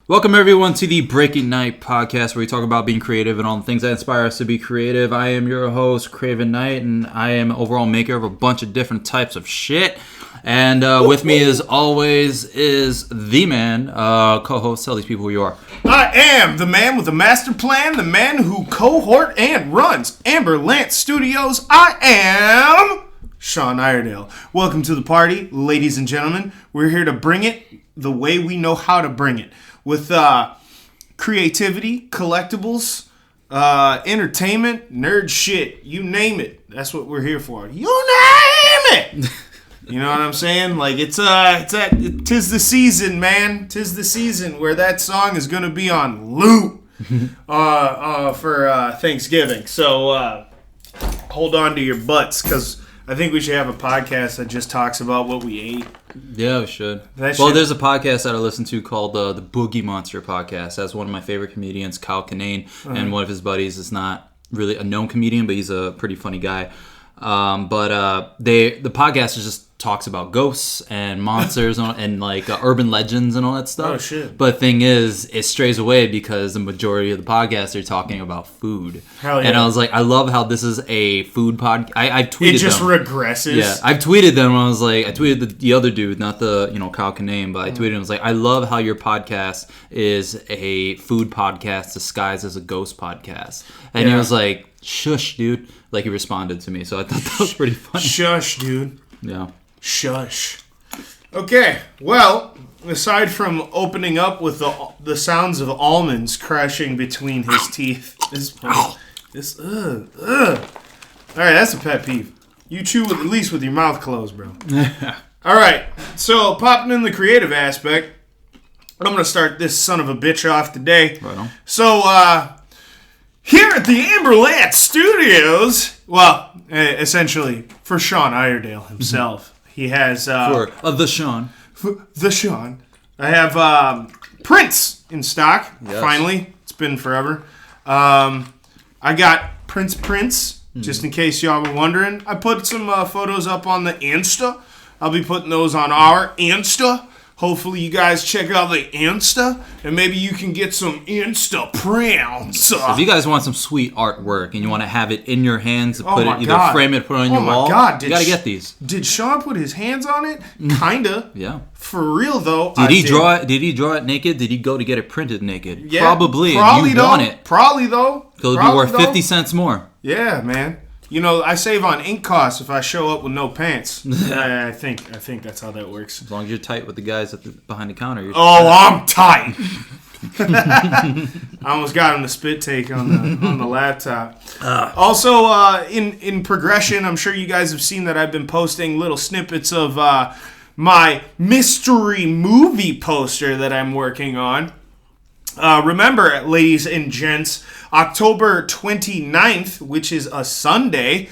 Welcome everyone to the Break Knyte podcast, where we talk about being creative and all the things that inspire us to be creative. I am your host, Craven Knight, and I am an overall maker of a bunch of different types of shit. And with me, as always, is the man, co-host. Tell these people who you are. I am the man with a master plan, the man who cohort and runs Amber Lance Studios. I am Sean Iredale. Welcome to the party, ladies and gentlemen. We're here to bring it the way we know how to bring it. With creativity, collectibles, entertainment, nerd shit, you name it. That's what we're here for. You name it. You know what I'm saying? Like tis the season, man. Tis the season where that song is gonna be on loop for Thanksgiving. So hold on to your butts, because I think we should have a podcast that just talks about what we ate. Yeah, we should. There's a podcast that I listen to called the Boogie Monster podcast. That's one of my favorite comedians, Kyle Kinane, and one of his buddies is not really a known comedian, but he's a pretty funny guy. The podcast just talks about ghosts and monsters and like urban legends and all that stuff. Oh shit! But the thing is, it strays away because the majority of the podcast are talking about food. Hell yeah! And I was like, I love how this is a food podcast. I tweeted it just them. regresses. Yeah, I've tweeted them. I was like, I tweeted the other dude, not the Kyle Kinane, but I tweeted him. I was like, I love how your podcast is a food podcast disguised as a ghost podcast. And he was like, shush, dude. Like, he responded to me, so I thought that was pretty funny. Shush, dude. Yeah. Shush. Okay, well, aside from opening up with the sounds of almonds crashing between his teeth, All right, that's a pet peeve. You chew at least with your mouth closed, bro. All right, so popping in the creative aspect, I'm going to start this son of a bitch off today. Right on. So, here at the Amber Lance Studios, well, essentially for Sean Iredale himself, he has For the Sean. I have Prince in stock. Yes. Finally, it's been forever. I got Prince, just in case y'all were wondering. I put some photos up on the Insta. I'll be putting those on our Insta. Hopefully you guys check out the Insta, and maybe you can get some Insta prints. If you guys want some sweet artwork and you want to have it in your hands, frame it, put it on your wall, you gotta get these. Did Sean put his hands on it? Kinda. Yeah. For real though. Did he draw it naked? Did he go to get it printed naked? Yeah, Probably. Probably you though. want it. Probably though. It'll be worth 50 cents more. Yeah, man. You know, I save on ink costs if I show up with no pants. I think that's how that works. As long as you're tight with the guys behind the counter. I'm tight. I almost got him to spit take on the laptop. Also, in progression, I'm sure you guys have seen that I've been posting little snippets of my mystery movie poster that I'm working on. Remember, ladies and gents, October 29th, which is a Sunday,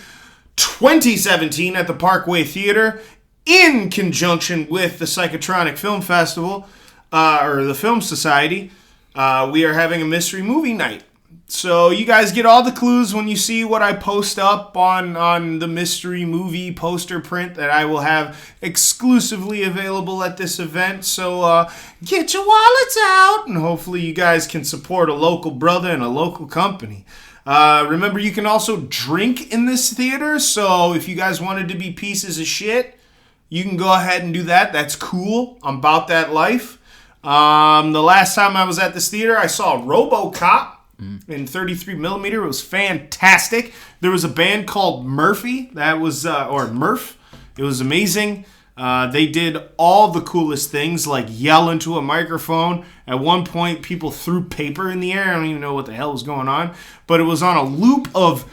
2017, at the Parkway Theater, in conjunction with the Psychotronic Film Festival, or the Film Society, we are having a mystery movie night. So you guys get all the clues when you see what I post up on the mystery movie poster print that I will have exclusively available at this event. So get your wallets out, and hopefully you guys can support a local brother and a local company. Remember, you can also drink in this theater, so if you guys wanted to be pieces of shit, you can go ahead and do that. That's cool. I'm about that life. The last time I was at this theater, I saw RoboCop. In 33mm. It was fantastic. There was a band called Murphy that was or Murph. It was amazing. They did all the coolest things, like yell into a microphone. At one point, people threw paper in the air. I don't even know what the hell was going on, but it was on a loop of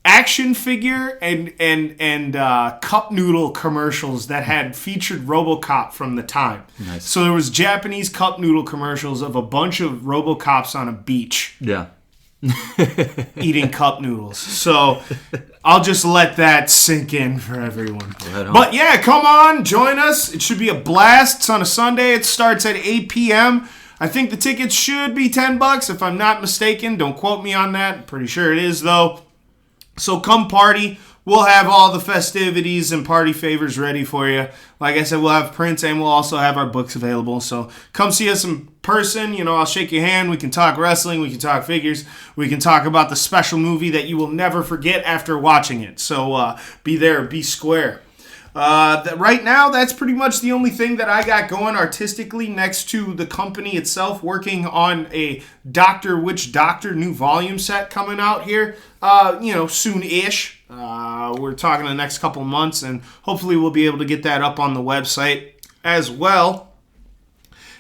action figure and cup noodle commercials that had featured RoboCop from the time. Nice. So there was Japanese cup noodle commercials of a bunch of RoboCops on a beach. Yeah. Eating cup noodles. So I'll just let that sink in for everyone. Right. But yeah, come on, join us. It should be a blast. It's on a Sunday. It starts at 8 p.m. I think the tickets should be $10 if I'm not mistaken. Don't quote me on that. I'm pretty sure it is though. So come party. we'll have all the festivities and party favors ready for you. Like I said, we'll have prints and we'll also have our books available. So come see us in person. I'll shake your hand. We can talk wrestling. We can talk figures. We can talk about the special movie that you will never forget after watching it. So be there. Be square. Right now, that's pretty much the only thing that I got going artistically next to the company itself, working on a Doctor Witch Doctor new volume set coming out here, soon-ish. We're talking the next couple months, and hopefully we'll be able to get that up on the website as well.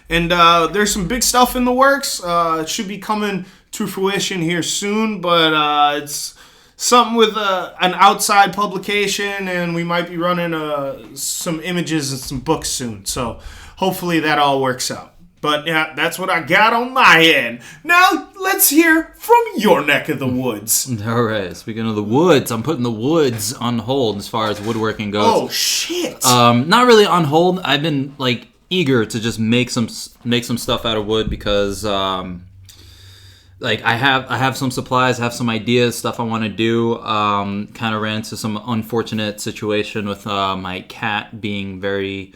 And there's some big stuff in the works. It should be coming to fruition here soon, but it's something with an outside publication, and we might be running some images and some books soon. So hopefully that all works out. But yeah, that's what I got on my end. Now let's hear from your neck of the woods. All right. Speaking of the woods, I'm putting the woods on hold as far as woodworking goes. Oh shit! Not really on hold. I've been eager to just make some stuff out of wood because I have some supplies, I have some ideas, stuff I want to do. Kind of ran into some unfortunate situation with my cat being very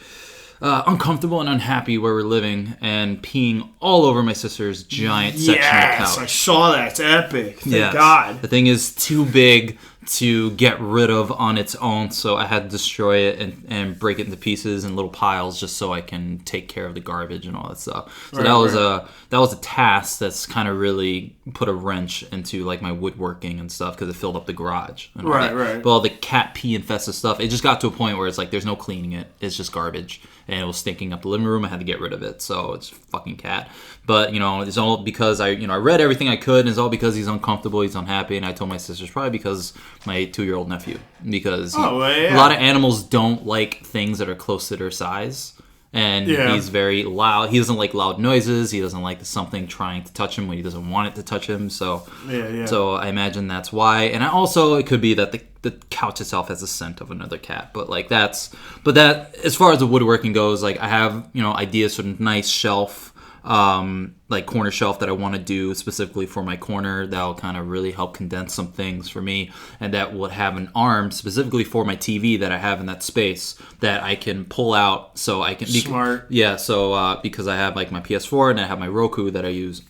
uncomfortable and unhappy where we're living and peeing all over my sister's giant section of couch. Yes, I saw that. It's epic. Thank God. The thing is too big to get rid of on its own, so I had to destroy it and break it into pieces and little piles just so I can take care of the garbage and all that stuff. So that was a task that's kind of really put a wrench into my woodworking and stuff because it filled up the garage. And right. But all the cat pee infested stuff, it just got to a point where it's there's no cleaning it. It's just garbage. And it was stinking up the living room. I had to get rid of it. So it's fucking cat. But, it's all because I read everything I could, and it's all because he's uncomfortable, he's unhappy, and I told my sisters probably because my 2-year-old nephew. Because a lot of animals don't like things that are close to their size. And he's very loud. He doesn't like loud noises. He doesn't like something trying to touch him when he doesn't want it to touch him. So So I imagine that's why. And it could be that the couch itself has the scent of another cat. But that as far as the woodworking goes, I have ideas for a nice shelf. Corner shelf that I want to do specifically for my corner that'll kind of really help condense some things for me, and that would have an arm specifically for my TV that I have in that space that I can pull out so I can smart. Because I have my PS4 and I have my Roku that I use.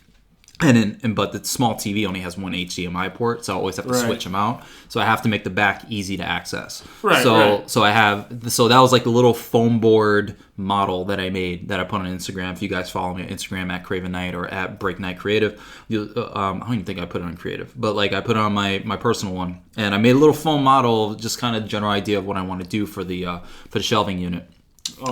But the small TV only has one HDMI port, so I always have to switch them out. So I have to make the back easy to access. So that was the little foam board model that I made that I put on Instagram. If you guys follow me on Instagram at Craven Knight or at Break Knyte Creative, I don't even think I put it on Creative, but I put it on my personal one, and I made a little foam model, just kind of general idea of what I want to do for the shelving unit.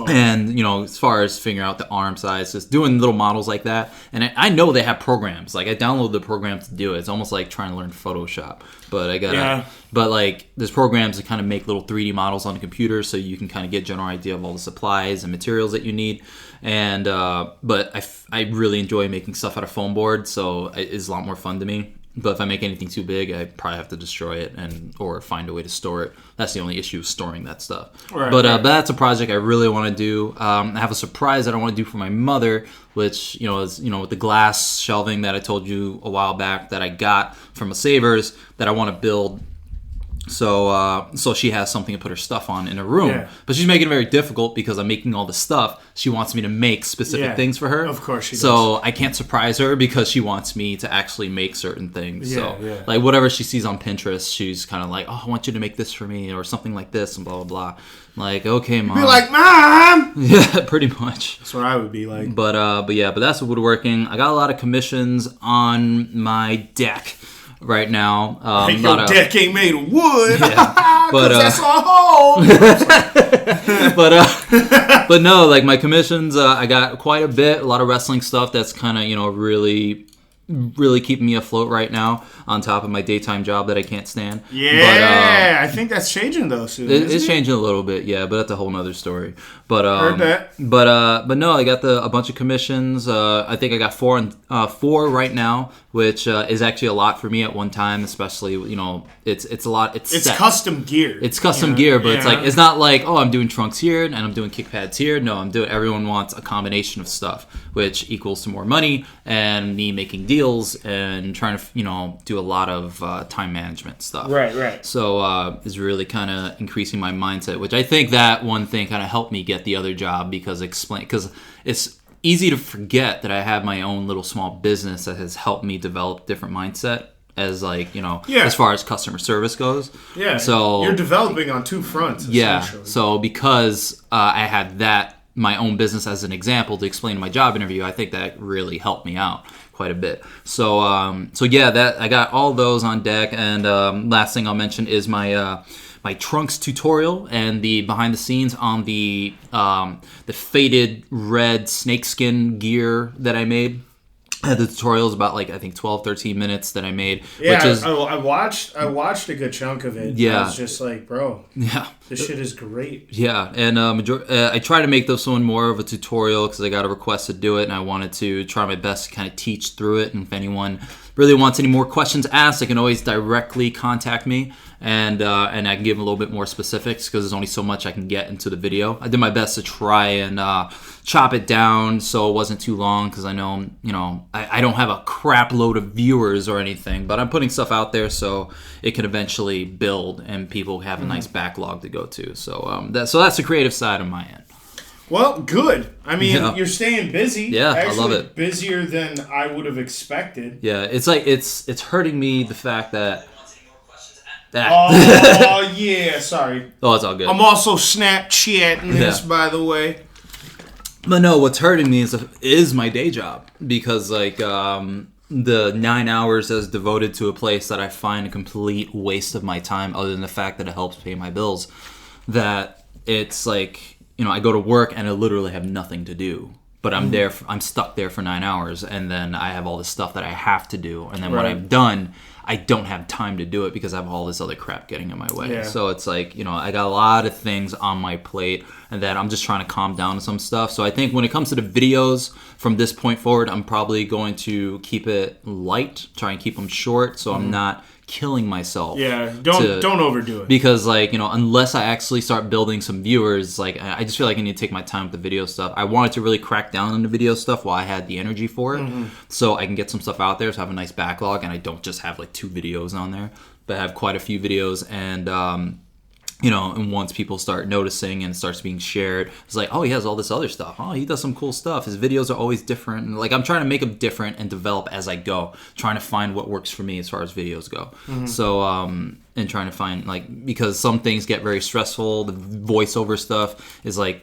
And as far as figuring out the arm size, just doing little models like that. And I know they have programs. I downloaded the program to do it. It's almost like trying to learn Photoshop. But I gotta. But there's programs that kind of make little 3D models on the computer, so you can kind of get a general idea of all the supplies and materials that you need. And but I really enjoy making stuff out of foam board, so it's a lot more fun to me. But if I make anything too big, I probably have to destroy it or find a way to store it. That's the only issue, storing that stuff. But that's a project I really want to do. I have a surprise that I want to do for my mother, which is with the glass shelving that I told you a while back that I got from a Savers that I want to build. So she has something to put her stuff on in her room. Yeah. But she's making it very difficult because I'm making all the stuff. She wants me to make specific things for her. Of course she does. So I can't surprise her because she wants me to actually make certain things. Whatever she sees on Pinterest, she's kind of oh, I want you to make this for me or something like this and blah, blah, blah. Okay, Mom. Be like, Mom! Yeah, pretty much. That's what I would be like. But that's woodworking. I got a lot of commissions on my deck right now. Your deck ain't made of wood. Yeah, but that's all home. but no, my commissions, I got quite a bit. A lot of wrestling stuff that's kind of really keeping me afloat right now on top of my daytime job that I can't stand. Yeah, I think that's changing though soon. It's changing a little bit, yeah, but that's a whole nother story. But heard that. But no, I got a bunch of commissions. I think I got four right now, which is actually a lot for me at one time, especially it's a lot. It's custom gear. It's custom gear, but it's not I'm doing trunks here and I'm doing kick pads here. No, everyone wants a combination of stuff, which equals to more money and me making deals deals and trying to, do a lot of time management stuff. Right. So is really kind of increasing my mindset, which I think that one thing kind of helped me get the other job because it's easy to forget that I have my own little small business that has helped me develop different mindset as as far as customer service goes. Yeah. So you're developing on two fronts. Yeah. Essentially. So because I had my own business as an example to explain in my job interview, I think that really helped me out quite a bit. So that I got all those on deck. And last thing I'll mention is my trunks tutorial and the behind the scenes on the faded red snakeskin gear that I made. The tutorial is about I think 12, 13 minutes that I made. Yeah, which is, I watched a good chunk of it. Yeah. I was just like, bro, this shit is great. Yeah, and I try to make this one more of a tutorial because I got a request to do it, and I wanted to try my best to kind of teach through it. And if anyone really wants any more questions asked, they can always directly contact me, and I can give them a little bit more specifics because there's only so much I can get into the video. I did my best to try and chop it down so it wasn't too long because I know, I don't have a crap load of viewers or anything, but I'm putting stuff out there so it can eventually build and people have a nice backlog to go to. So that's the creative side of my end. Well, good. I mean, you're staying busy. Yeah, actually, I love it. Busier than I would have expected. Yeah, it's hurting me the fact that. Oh yeah, sorry. Oh, it's all good. I'm also Snapchatting this, by the way. But no, what's hurting me is my day job because the 9 hours that's devoted to a place that I find a complete waste of my time, other than the fact that it helps pay my bills. That it's I go to work and I literally have nothing to do. But I'm stuck there for 9 hours, and then I have all this stuff that I have to do, and then when I'm done, I don't have time to do it because I have all this other crap getting in my way. Yeah. So it's I got a lot of things on my plate, and that I'm just trying to calm down some stuff. So I think when it comes to the videos from this point forward, I'm probably going to keep it light, try and keep them short, so I'm not killing myself. Yeah, don't overdo it. Because unless I actually start building some viewers, I just feel like I need to take my time with the video stuff. I wanted to really crack down on the video stuff while I had the energy for it, so I can get some stuff out there, so I have a nice backlog, and I don't just have 2 videos on there, but I have quite a few videos, and and once people start noticing and it starts being shared, it's oh, he has all this other stuff. Oh, he does some cool stuff. His videos are always different. And I'm trying to make them different and develop as I go, trying to find what works for me as far as videos go. So, and trying to find, because some things get very stressful. The voiceover stuff is I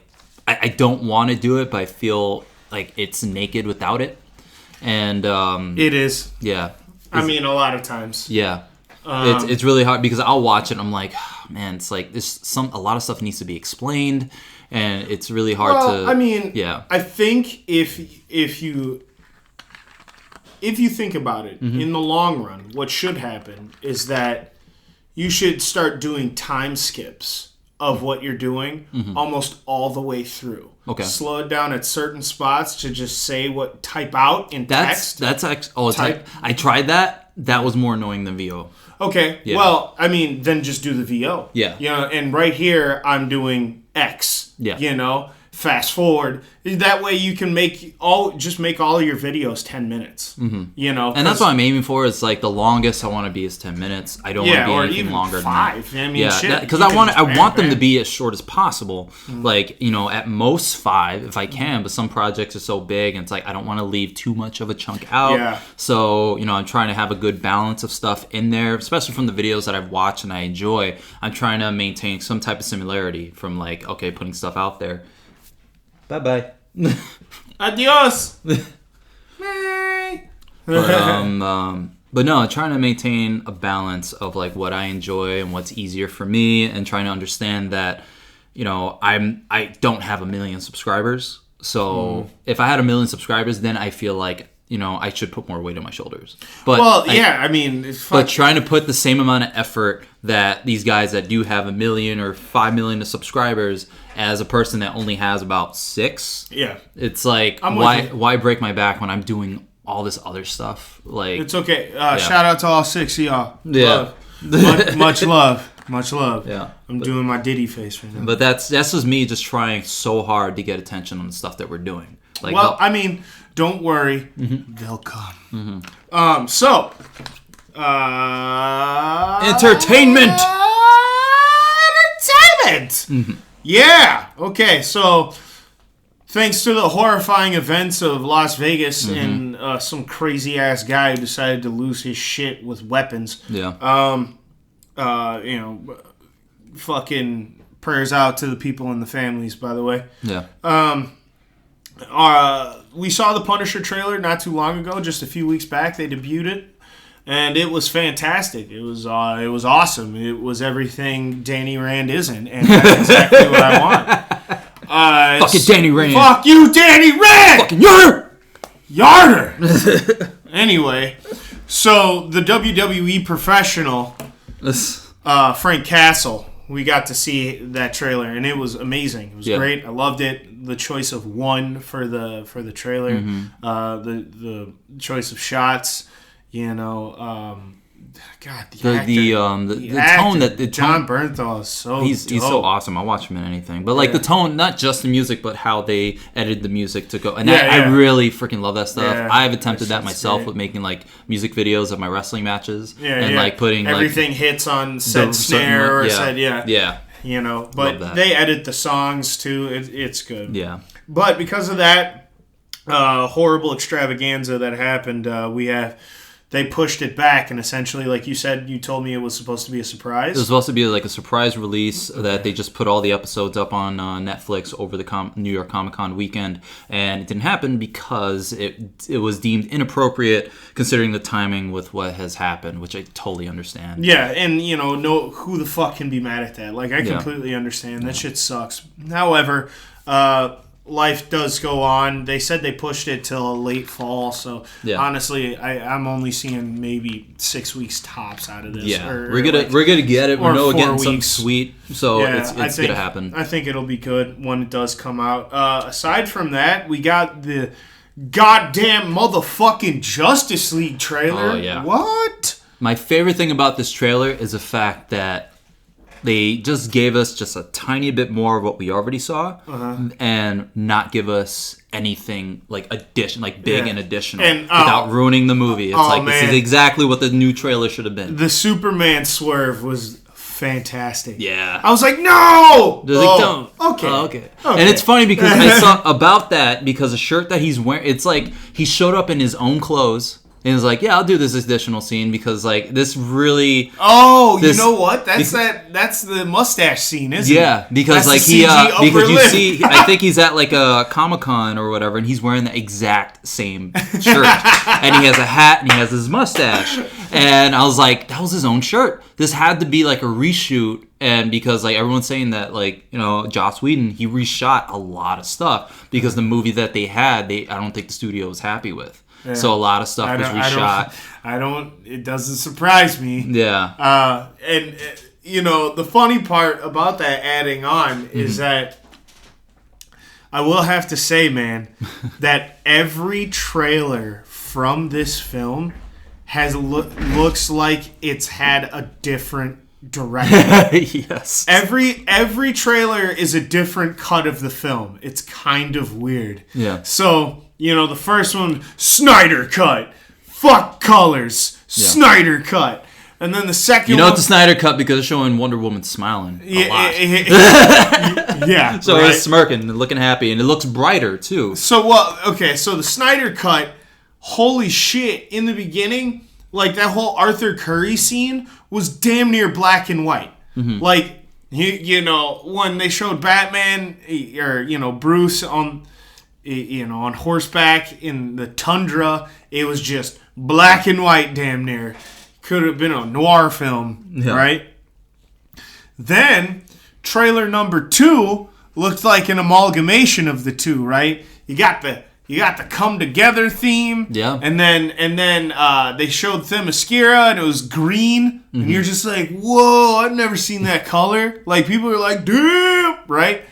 don't want to do it, but I feel like it's naked without it. And it is. Yeah. I mean, a lot of times. Yeah. It's really hard because I'll watch it and I'm like, oh, man, it's there's a lot of stuff needs to be explained, and it's really hard to. I mean, yeah. I think if you think about it in the long run, what should happen is that you should start doing time skips of what you're doing almost all the way through. Okay. Slow it down at certain spots to just type out in text. That's actually. I tried that. That was more annoying than VO. Okay. Yeah. Well, I mean, then just do the VO. Yeah. And right here I'm doing X. Yeah. Fast forward. That way you can make all your videos 10 minutes. And that's what I'm aiming for. Is the longest I want to be is 10 minutes. I don't want to be anything even longer 5. than that. Because I want them to be as short as possible. At most 5 if I can. But some projects are so big, and it's I don't want to leave too much of a chunk out. Yeah. So I'm trying to have a good balance of stuff in there, especially from the videos that I've watched and I enjoy. I'm trying to maintain some type of similarity from putting stuff out there. Bye-bye. Adios. But no, trying to maintain a balance of what I enjoy and what's easier for me, and trying to understand that I don't have 1 million subscribers. So if I had 1 million subscribers, then I feel I should put more weight on my shoulders. But but trying to put the same amount of effort that these guys that do have 1 million or 5 million subscribers as a person that only has about 6. Yeah. It's why break my back when I'm doing all this other stuff? It's okay. Shout out to all 6 of y'all. Yeah. Love. Much love. Much love. Yeah. I'm doing my Diddy face right now. But that's just me just trying so hard to get attention on the stuff that we're doing. Don't worry, they'll come. Entertainment! Entertainment! Yeah! Okay, so thanks to the horrifying events of Las Vegas and some crazy-ass guy who decided to lose his shit with weapons. Yeah. Fucking prayers out to the people and the families, by the way. Yeah. We saw the Punisher trailer not too long ago, just a few weeks back. They debuted it, and it was fantastic. It was awesome. It was everything Danny Rand isn't, and that's exactly what I want. Fuck it, Danny Rand. Fuck you, Danny Rand! Fucking Yarder! Anyway, so the WWE professional, Frank Castle, we got to see that trailer, and it was amazing. It was great. I loved it. The choice of one for the trailer, the choice of shots, God, the tone that John Bernthal is so he's so awesome. I watch him in anything, but the tone, not just the music, but how they edited the music to go. And I really freaking love that stuff. Yeah, I've attempted that myself with making music videos of my wrestling matches and putting everything hits on said snare or said but they edit the songs too. It's good. Yeah, but because of that horrible extravaganza that happened, they pushed it back, and essentially, like you said, you told me it was supposed to be a surprise. It was supposed to be a surprise release that they just put all the episodes up on Netflix over the New York Comic Con weekend, and it didn't happen because it was deemed inappropriate considering the timing with what has happened, which I totally understand. Yeah, and who the fuck can be mad at that? I completely understand. That shit sucks. However, life does go on. They said they pushed it till late fall, so honestly, I'm only seeing maybe 6 weeks tops out of this. Yeah, we're gonna get it. We know we're getting something sweet, so it's gonna happen. I think it'll be good when it does come out. Aside from that, we got the goddamn motherfucking Justice League trailer. Oh yeah, what? My favorite thing about this trailer is the fact that they just gave us just a tiny bit more of what we already saw, and not give us anything big and additional, and, without ruining the movie. It's this is exactly what the new trailer should have been. The Superman swerve was fantastic. Yeah, I was like, no. Don't. Okay. And it's funny because I saw about that because a shirt that he's wearing. It's like he showed up in his own clothes. And he's like, I'll do this additional scene because this really. Oh, you know what? That's the mustache scene, isn't it? Yeah, because because you see, I think he's at a Comic-Con or whatever, and he's wearing the exact same shirt, and he has a hat and he has his mustache, and I was like, that was his own shirt. This had to be a reshoot, and because everyone's saying that Joss Whedon, he reshot a lot of stuff because the movie that they had, I don't think the studio was happy with. Yeah. So a lot of stuff was reshot. It doesn't surprise me. Yeah. And the funny part about that adding on is that I will have to say, man, that every trailer from this film looks like it's had a different director. Yes. Every trailer is a different cut of the film. It's kind of weird. Yeah. So, the first one, Snyder cut. Fuck colors. Yeah. Snyder cut. And then the second one... it's the Snyder cut because it's showing Wonder Woman smiling a lot. Yeah. So it's smirking and looking happy, and it looks brighter, too. So, so the Snyder cut, holy shit, in the beginning, that whole Arthur Curry scene was damn near black and white. Mm-hmm. When they showed Batman, or, Bruce on horseback in the tundra, it was just black and white damn near. Could have been a noir film, right? Then, trailer number 2 looked like an amalgamation of the two, right? You got the come together theme, and then they showed Themyscira and it was green, and you're just like, whoa, I've never seen that color. People are like, damn, right?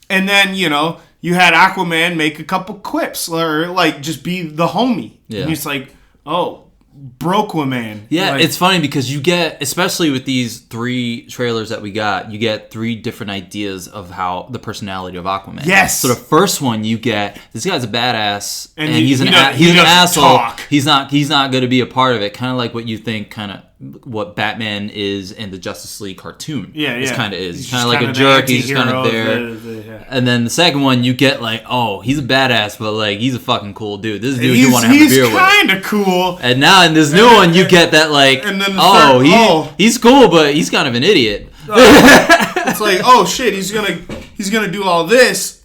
And then you had Aquaman make a couple quips or just be the homie, and it's like, oh, broke woman. Yeah, it's funny because you get, especially with these 3 trailers that we got, you get 3 different ideas of how the personality of Aquaman. Yes. So the first one you get, this guy's a badass, and he's an asshole. Talk. He's not going to be a part of it. Kind of like what you think, kind of what Batman is in the Justice League cartoon. Yeah. It's kind of is. He's kind of like a jerk. He's just kind of there. Yeah. And then the second one, you get like, oh, he's a badass, but like he's a fucking cool dude. This dude you want to have a beer with. He's kind of cool. And now in this new one, you get that like, and then he's cool, but he's kind of an idiot. It's like, oh shit, he's gonna do all this.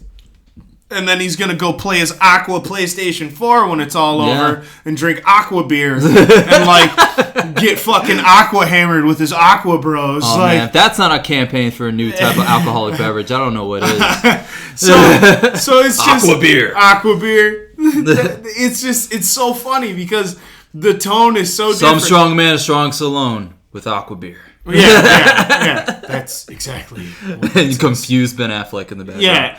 And then he's going to go play his Aqua PlayStation 4 when it's all over and drink Aqua beer and, like, get fucking Aqua hammered with his Aqua bros. Oh, like, man. If that's not a campaign for a new type of alcoholic beverage, I don't know what is. so it's just... Aqua beer. Aqua beer. It's so funny because the tone is so different. Some strong man, a strong Salone with Aqua beer. Yeah. That's exactly. And you confuse Ben Affleck in the background. Yeah,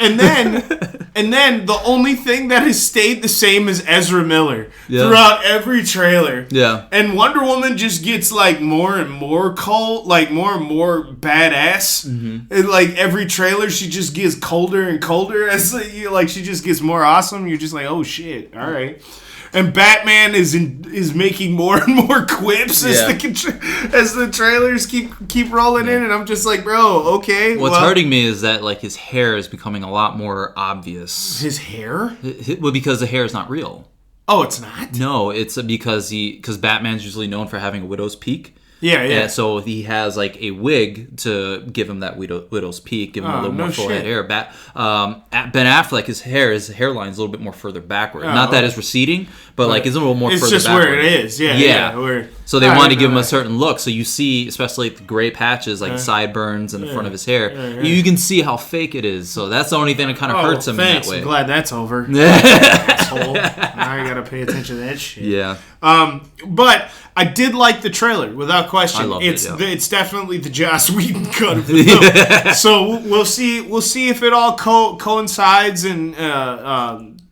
and then the only thing that has stayed the same is Ezra Miller throughout every trailer. Yeah, and Wonder Woman just gets like more and more cold, like more and more badass. Mm-hmm. And like every trailer, she just gets colder and colder as like she just gets more awesome. You're just like, oh shit, all right. And Batman is making more and more quips as the trailers keep rolling in, and I'm just like, bro, okay. What's hurting me is that like his hair is becoming a lot more obvious. His hair? Well, because the hair is not real. Oh, it's not? No, it's because Batman's usually known for having a widow's peak. Yeah. And so he has like a wig to give him that widow's peak, give him a little more full head hair. Ben Affleck, his hairline is a little bit more further backward. Not that it's receding, but like it's a little more further backward. It's just where it is. Yeah. So they wanted to give him a certain look. So you see, especially the gray patches, like sideburns in the front of his hair, you can see how fake it is. So that's the only thing that kind of hurts him in that way. I'm glad that's over. Asshole. Now you gotta pay attention to that shit. Yeah. But I did like the trailer without question. I loved it's definitely the Joss Whedon cut of the film. So we'll see if it all coincides and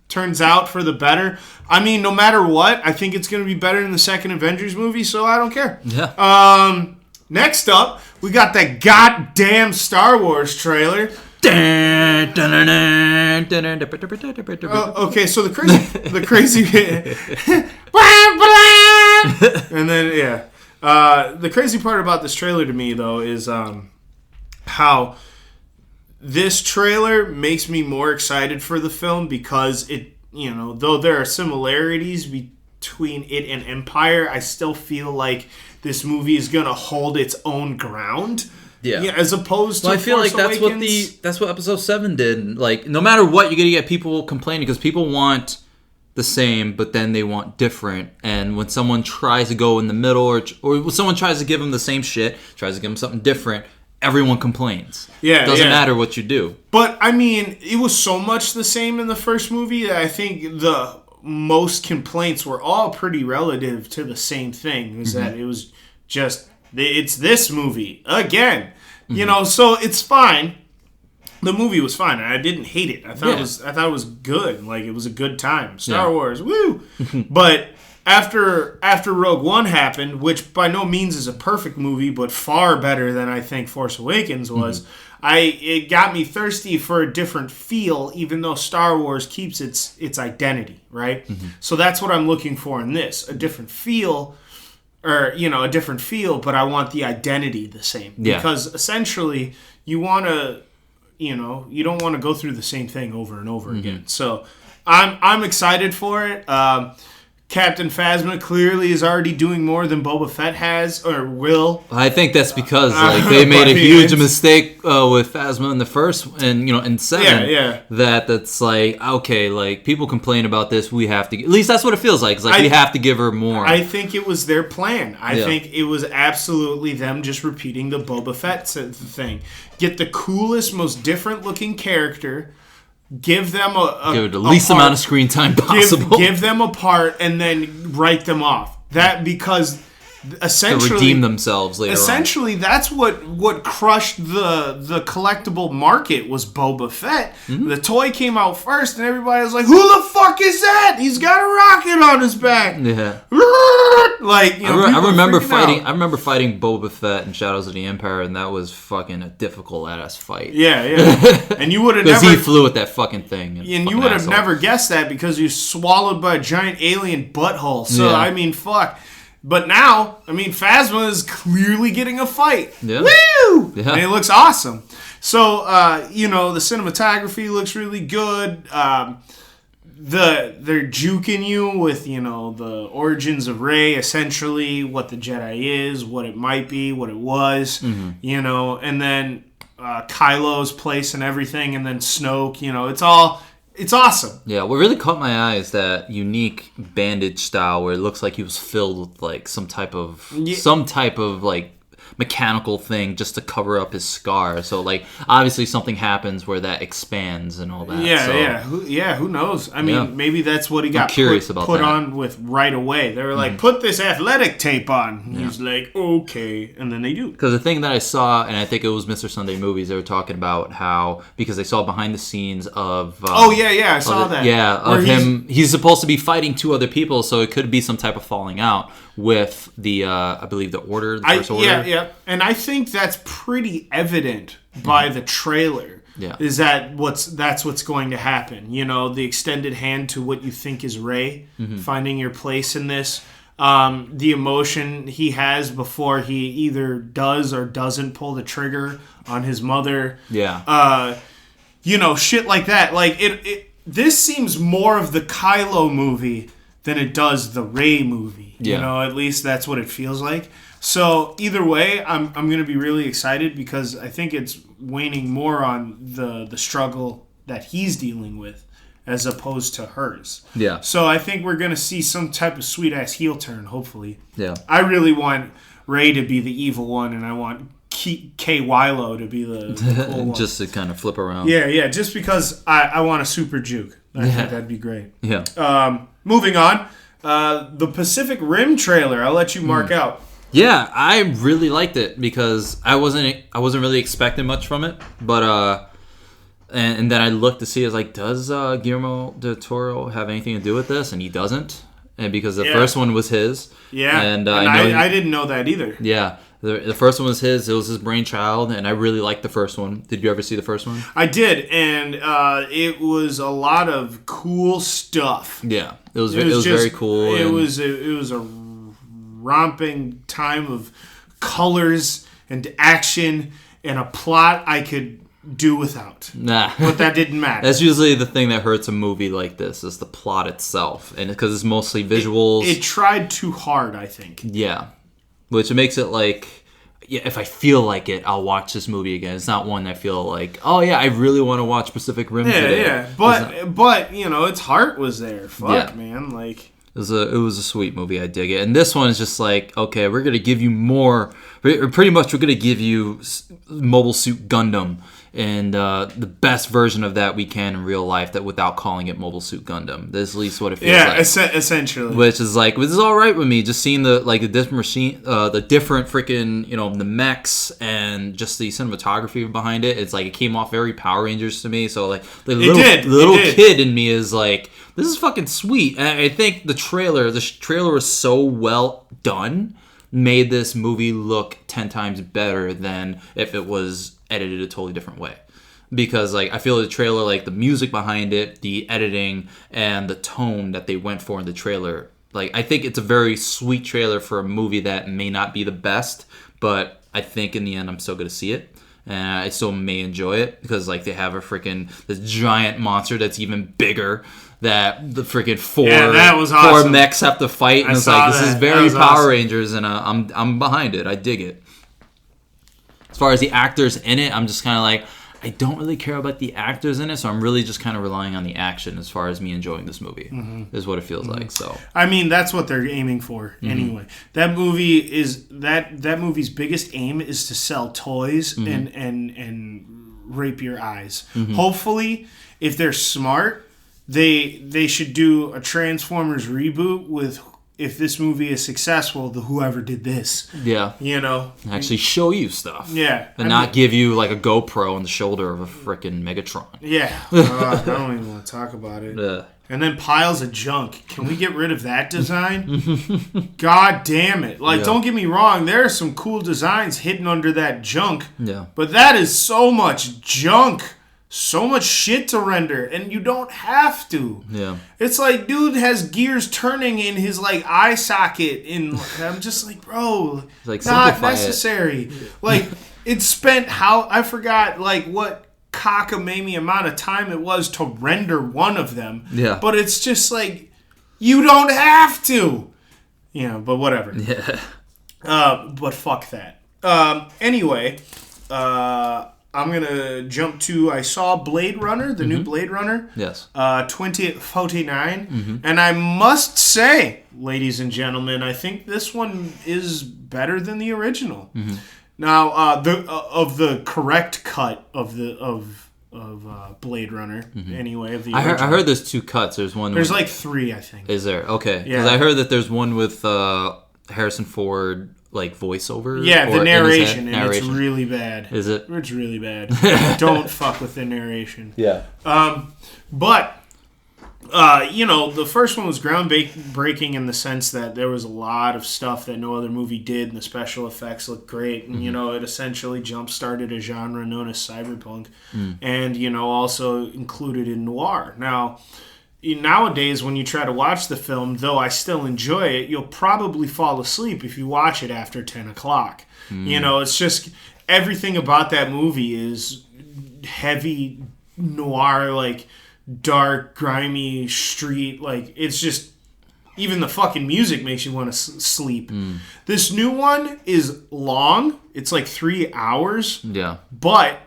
turns out for the better. I mean, no matter what, I think it's going to be better than the second Avengers movie, so I don't care. Yeah. Next up, we got that goddamn Star Wars trailer. Okay, so the crazy and then the crazy part about this trailer to me though is how this trailer makes me more excited for the film because it, though there are similarities between it and Empire, I still feel like this movie is gonna hold its own ground. Yeah, as opposed to I feel Force like Awakens. that's what Episode 7 did. Like, no matter what, you're gonna get people complaining because people want the same, but then they want different. And when someone tries to go in the middle, or when someone tries to give them the same shit, tries to give them something different, everyone complains. Yeah, it doesn't matter what you do. But I mean, it was so much the same in the first movie that I think the most complaints were all pretty relative to the same thing. It was that it was just it's this movie again. So it's fine. The movie was fine, and I didn't hate it. I thought it was good. Like, it was a good time. Star Wars, woo! But after Rogue One happened, which by no means is a perfect movie, but far better than I think Force Awakens was, it got me thirsty for a different feel, even though Star Wars keeps its identity, right? So that's what I'm looking for in this, a different feel. Or, a different feel, but I want the identity the same. Yeah. Because essentially, you want to, you don't want to go through the same thing over and over again. So I'm excited for it. Captain Phasma clearly is already doing more than Boba Fett has or will. I think that's because they made a huge mistake with Phasma in the first and in 7. Yeah. That's like, okay, like people complain about this, we have to. At least that's what it feels like. It's like we have to give her more. I think it was their plan. I think it was absolutely them just repeating the Boba Fett thing. Get the coolest, most different looking character. Give them give it the least amount of screen time possible. Give them a part and then write them off. That because essentially to redeem themselves later. Essentially, that's what crushed the collectible market was Boba Fett. The toy came out first, and everybody was like, "Who the fuck is that? He's got a rocket on his back." Yeah. Like, you know, I remember fighting. I remember fighting Boba Fett in Shadows of the Empire, and that was fucking a difficult ass fight. Yeah. And you would have because never he flew with that fucking thing. And you would have never guessed that because he was swallowed by a giant alien butthole. So Yeah. I mean, fuck. But now, I mean, Phasma is clearly getting a fight. Yeah. Woo! Yeah. And it looks awesome. So, you know, the cinematography looks really good. They're juking you with, you know, the origins of Rey, essentially, what the Jedi is, what it might be, what it was, you know, and then Kylo's place and everything, and then Snoke, you know, it's awesome. Yeah, what really caught my eye is that unique bandage style where it looks like he was filled with like some type of like mechanical thing just to cover up his scar. So like obviously something happens where that expands and all that. Who knows? I mean, maybe that's what he got put on with right away. They were like, put this athletic tape on. And he's like, okay, and then they do. Because the thing that I saw, and I think it was Mr. Sunday Movies, they were talking about how, because they saw behind the scenes of I saw that. Yeah, of him. He's supposed to be fighting two other people, so it could be some type of falling out with the I believe the First Order. Yeah. And I think that's pretty evident by the trailer. Yeah. Is that's what's going to happen. You know, the extended hand to what you think is Rey, finding your place in this. The emotion he has before he either does or doesn't pull the trigger on his mother. Yeah. You know, shit like that. Like this seems more of the Kylo movie than it does the Rey movie. Yeah. You know, at least that's what it feels like. So either way, I'm going to be really excited because I think it's waning more on the struggle that he's dealing with as opposed to hers. Yeah. So I think we're going to see some type of sweet-ass heel turn, hopefully. Yeah. I really want Rey to be the evil one, and I want Kay Wilo to be the cool one. Just to kind of flip around. Yeah, just because I want a super juke. I think that'd be great. Yeah. Moving on, the Pacific Rim trailer. I'll let you mark out. Yeah, I really liked it because I wasn't really expecting much from it, but and then I looked to see, I was like, does Guillermo del Toro have anything to do with this? And he doesn't, and because the first one was his. Yeah, and I didn't know that either. Yeah. The first one was his. It was his brainchild, and I really liked the first one. Did you ever see the first one? I did, and it was a lot of cool stuff. Yeah, it was very cool. It was a romping time of colors and action and a plot I could do without. Nah, but that didn't matter. That's usually the thing that hurts a movie like this is the plot itself, and because it's mostly visuals. It tried too hard, I think. Yeah. Which makes it like, yeah, if I feel like it, I'll watch this movie again. It's not one I feel like, oh yeah, I really want to watch Pacific Rim today. Yeah. But you know, its heart was there. Fuck, man. Like it was a sweet movie. I dig it. And this one is just like, okay, we're gonna give you more. Pretty much, we're gonna give you Mobile Suit Gundam. And the best version of that we can in real life, that without calling it Mobile Suit Gundam. That's at least what it feels like. Yeah, essentially. Which is like, this is all right with me. Just seeing the different machine, the different freaking, you know, the mechs and just the cinematography behind it. It's like it came off very Power Rangers to me. So like the little kid in me is like, this is fucking sweet. And I think the trailer was so well done, made this movie look 10 times better than if it was edited a totally different way, because like I feel the trailer, like the music behind it, the editing, and the tone that they went for in the trailer, like I think it's a very sweet trailer for a movie that may not be the best, but I think in the end I'm still gonna see it, and I still may enjoy it because like they have this giant monster that's even bigger that the freaking four mechs have to fight, and it's like, this is very Power Rangers, and I'm behind it. I dig it. As far as the actors in it, I'm just kind of like, I don't really care about the actors in it, so I'm really just kind of relying on the action as far as me enjoying this movie, is what it feels like. So I mean, that's what they're aiming for anyway. That movie is that movie's biggest aim is to sell toys and rape your eyes. Hopefully, if they're smart, they should do a Transformers reboot with if this movie is successful, the whoever did this. Yeah. You know? Actually show you stuff. Yeah. And not give you like a GoPro on the shoulder of a freaking Megatron. Yeah. I don't even want to talk about it. And then piles of junk. Can we get rid of that design? God damn it. Like, don't get me wrong. There are some cool designs hidden under that junk. Yeah. But that is so much junk. So much shit to render, and you don't have to. Yeah. It's like, dude has gears turning in his, like, eye socket. I'm just like, bro, like, not necessary. Like, it spent I forgot, like, what cockamamie amount of time it was to render one of them. Yeah. But it's just like, you don't have to. Yeah, but whatever. Yeah. But fuck that. Anyway, I'm going to jump to, I saw Blade Runner, the new Blade Runner. Yes. 2049. And I must say, ladies and gentlemen, I think this one is better than the original. Now, of the correct cut of Blade Runner, anyway, of the original. I heard there's 2 cuts. There's one. There's like 3, I think. Is there? Okay. Because Yeah. I heard that there's one with Harrison Ford, like voiceover. Yeah, the narration, and narration. it's really bad. Is it? It's really bad. Don't fuck with the narration. Yeah. But, the first one was groundbreaking in the sense that there was a lot of stuff that no other movie did, and the special effects looked great. And, it essentially jump-started a genre known as cyberpunk. And, also included in noir. Now, nowadays, when you try to watch the film, though I still enjoy it, you'll probably fall asleep if you watch it after 10 o'clock. It's just everything about that movie is heavy noir, like dark, grimy street. Like, it's just, even the fucking music makes you want to sleep. This new one is long. It's like 3 hours. Yeah. But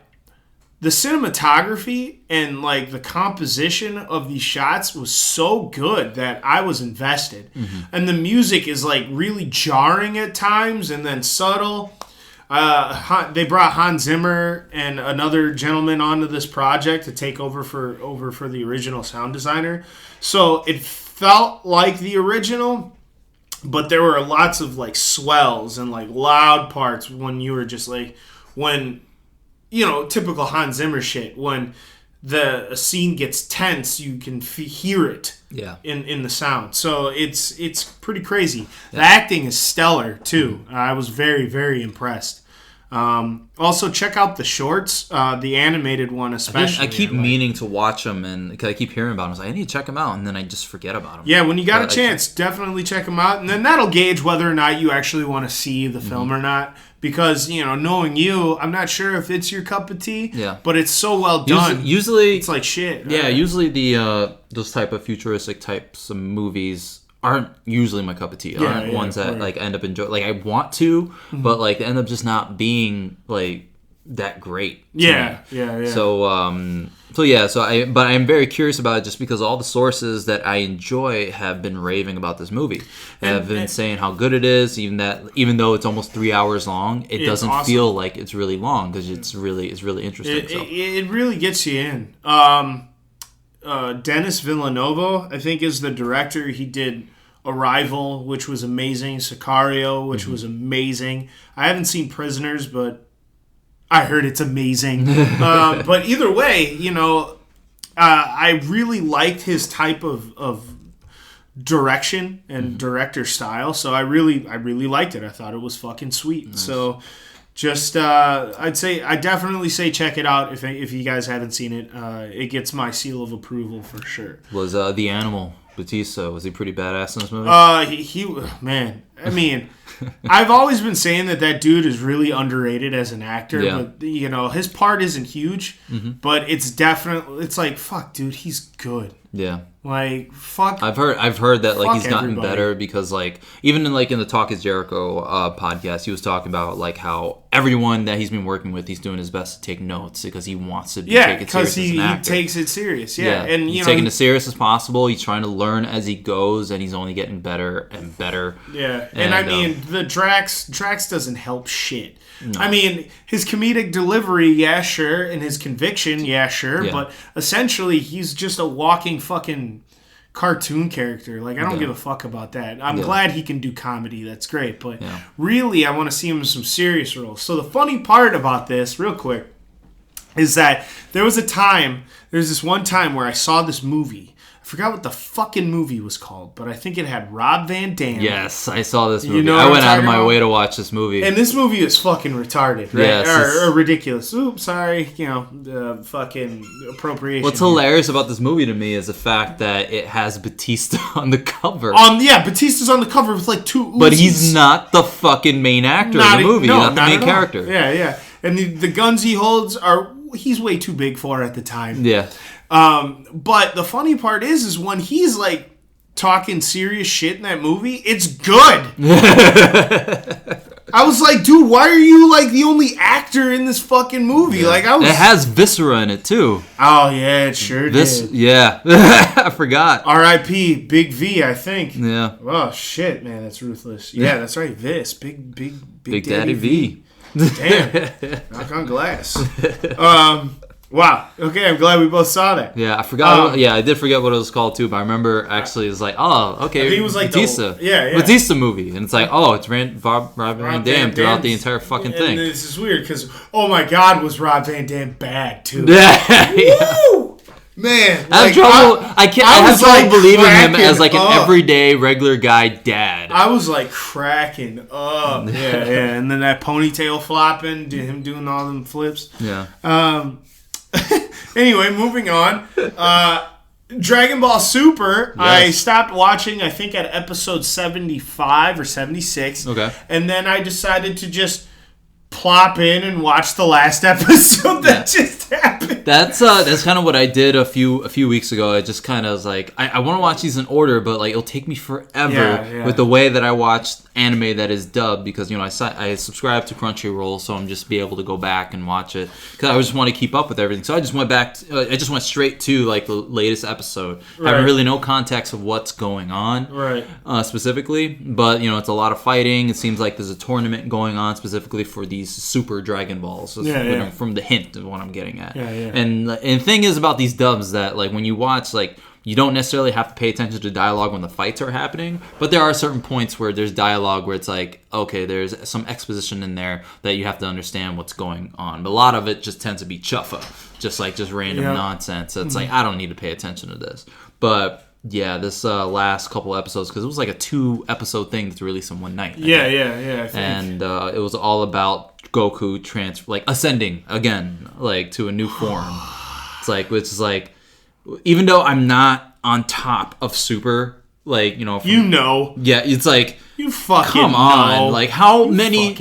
the cinematography and like the composition of these shots was so good that I was invested. And the music is like really jarring at times and then subtle. They brought Hans Zimmer and another gentleman onto this project to take over for the original sound designer. So it felt like the original, but there were lots of like swells and like loud parts when you were just like, typical Hans Zimmer shit. When a scene gets tense, you can hear it in the sound. So it's pretty crazy. The acting is stellar, too. I was very, very impressed. Also, check out the shorts, the animated one especially. I keep meaning to watch them, and because I keep hearing about them. I was like, I need to check them out, and then I just forget about them. Yeah, when you got a chance, definitely check them out, and then that'll gauge whether or not you actually want to see the film or not. Because, knowing you, I'm not sure if it's your cup of tea, but it's so well done. Usually it's like shit. Yeah, usually those type of futuristic types of movies aren't usually my cup of tea. Aren't ones that like end up enjoying. Like I want to, but like they end up just not being like that great. Yeah. So but I'm very curious about it just because all the sources that I enjoy have been raving about this movie. Have been saying how good it is, even though it's almost 3 hours long, it doesn't feel like it's really long because it's really interesting. It really gets you in. Denis Villeneuve, I think, is the director. He did Arrival, which was amazing. Sicario, which was amazing. I haven't seen Prisoners, but I heard it's amazing. But either way, I really liked his type of direction and director style. So I really liked it. I thought it was fucking sweet. Nice. So just I definitely say check it out if you guys haven't seen it. It gets my seal of approval for sure. Was the animal Bautista, was he pretty badass in this movie? He man. I mean, I've always been saying that dude is really underrated as an actor, but his part isn't huge, but it's like, fuck, dude, he's good. Yeah. Like, fuck. I've heard that like he's gotten everybody. better because like even in the Talk Is Jericho podcast, he was talking about like how everyone that he's been working with, he's doing his best to take notes because he wants to take it serious as an actor. He takes it serious. Yeah. And he's taking it as serious as possible. He's trying to learn as he goes, and he's only getting better and better. Yeah. And I mean, the Drax doesn't help shit. No. I mean, his comedic delivery, yeah, sure, and his conviction, yeah, sure, but essentially he's just a walking fucking cartoon character. Like, I don't give a fuck about that. I'm glad he can do comedy. That's great. But really, I want to see him in some serious roles. So the funny part about this, real quick, is that there's this one time where I saw this movie. I forgot what the fucking movie was called, but I think it had Rob Van Dam. Yes, I saw this movie. You know I went out of my way to watch this movie. And this movie is fucking retarded, right? Yes, or ridiculous. Oops, sorry. Fucking appropriation. What's hilarious about this movie to me is the fact that it has Batista on the cover. Batista's on the cover with like 2 Uzis. But he's not the fucking main actor in the movie. Not the main character. Yeah. And the guns he holds he's way too big for at the time. Yeah. But the funny part is when he's like talking serious shit in that movie, it's good. I was like, dude, why are you like the only actor in this fucking movie? Like, it has viscera in it too. Oh yeah, it sure did. Yeah, I forgot. R.I.P. Big V, I think. Yeah. Oh shit, man, that's ruthless. Yeah, that's right. Big Daddy V. Damn. Knock on glass. Wow. Okay, I'm glad we both saw that. Yeah, I forgot. I did forget what it was called too, but I remember actually it was like, oh, okay, he was like Batista. Batista movie, and it's like, oh, it's Rob Van Dam throughout the entire fucking thing. And this is weird because, oh my God, was Rob Van Dam bad too? Yeah. Woo! Man, I have trouble believing him as like an everyday regular guy dad. I was like cracking up. Yeah. And then that ponytail flopping, him doing all them flips. Yeah. Anyway, moving on. Drangon Ball Super, yes. I stopped watching, I think, at episode 75 or 76. Okay. And then I decided to just plop in and watch the last episode that just happened. That's kind of what I did a few weeks ago. I just kind of was like, I want to watch these in order, but like it'll take me forever with the way that I watch anime that is dubbed, because I subscribe to Crunchyroll, so I'm just be able to go back and watch it because I just want to keep up with everything. So I just went back. I just went straight to like the latest episode. Right. Having really no context of what's going on, right? Specifically, but it's a lot of fighting. It seems like there's a tournament going on specifically for these Super Dragon Balls. From the hint of what I'm getting at. And the thing is about these dubs that like when you watch, like you don't necessarily have to pay attention to dialogue when the fights are happening, but there are certain points where there's dialogue where it's like, okay, there's some exposition in there that you have to understand what's going on. But a lot of it just tends to be chuffa, just random nonsense. It's like, I don't need to pay attention to this. But yeah, this last couple episodes, because it was like a 2-episode thing that's released in one night. I think. And it was all about Goku ascending again, like to a new form. It's like, which is like, even though I'm not on top of Super, like yeah, it's like you fucking come on, know. Like how many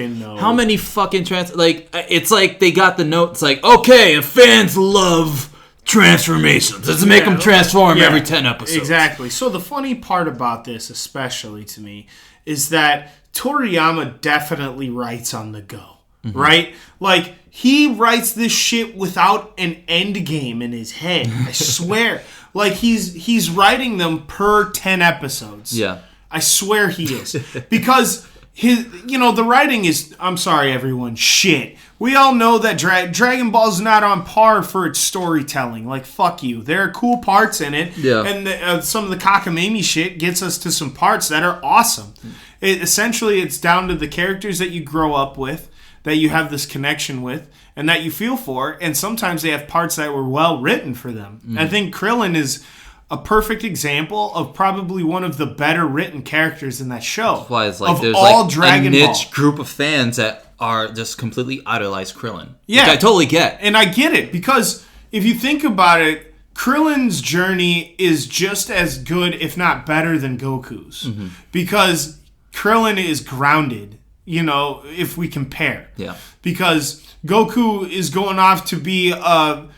fucking it's like they got the note. It's like, okay, and fans love transformations. Let's make them transform every 10 episodes. Exactly. So the funny part about this, especially to me, is that Toriyama definitely writes on the go. Mm-hmm. Right? Like, he writes this shit without an end game in his head. I swear. Like, he's writing them per 10 episodes. Yeah. I swear he is. Because the writing is, I'm sorry everyone, shit. We all know that Dragon Ball's not on par for its storytelling. Like, fuck you. There are cool parts in it. Yeah. And some of the cockamamie shit gets us to some parts that are awesome. Essentially, it's down to the characters that you grow up with, that you have this connection with, and that you feel for, and sometimes they have parts that were well written for them. I think Krillin is a perfect example of probably one of the better written characters in that show. That's why it's like there's like a niche group of fans that are just completely idolize Krillin. Yeah. Which I totally get. And I get it, because if you think about it, Krillin's journey is just as good, if not better, than Goku's. Mm-hmm. Because Krillin is grounded. If we compare. Yeah. Because Goku is going off to be a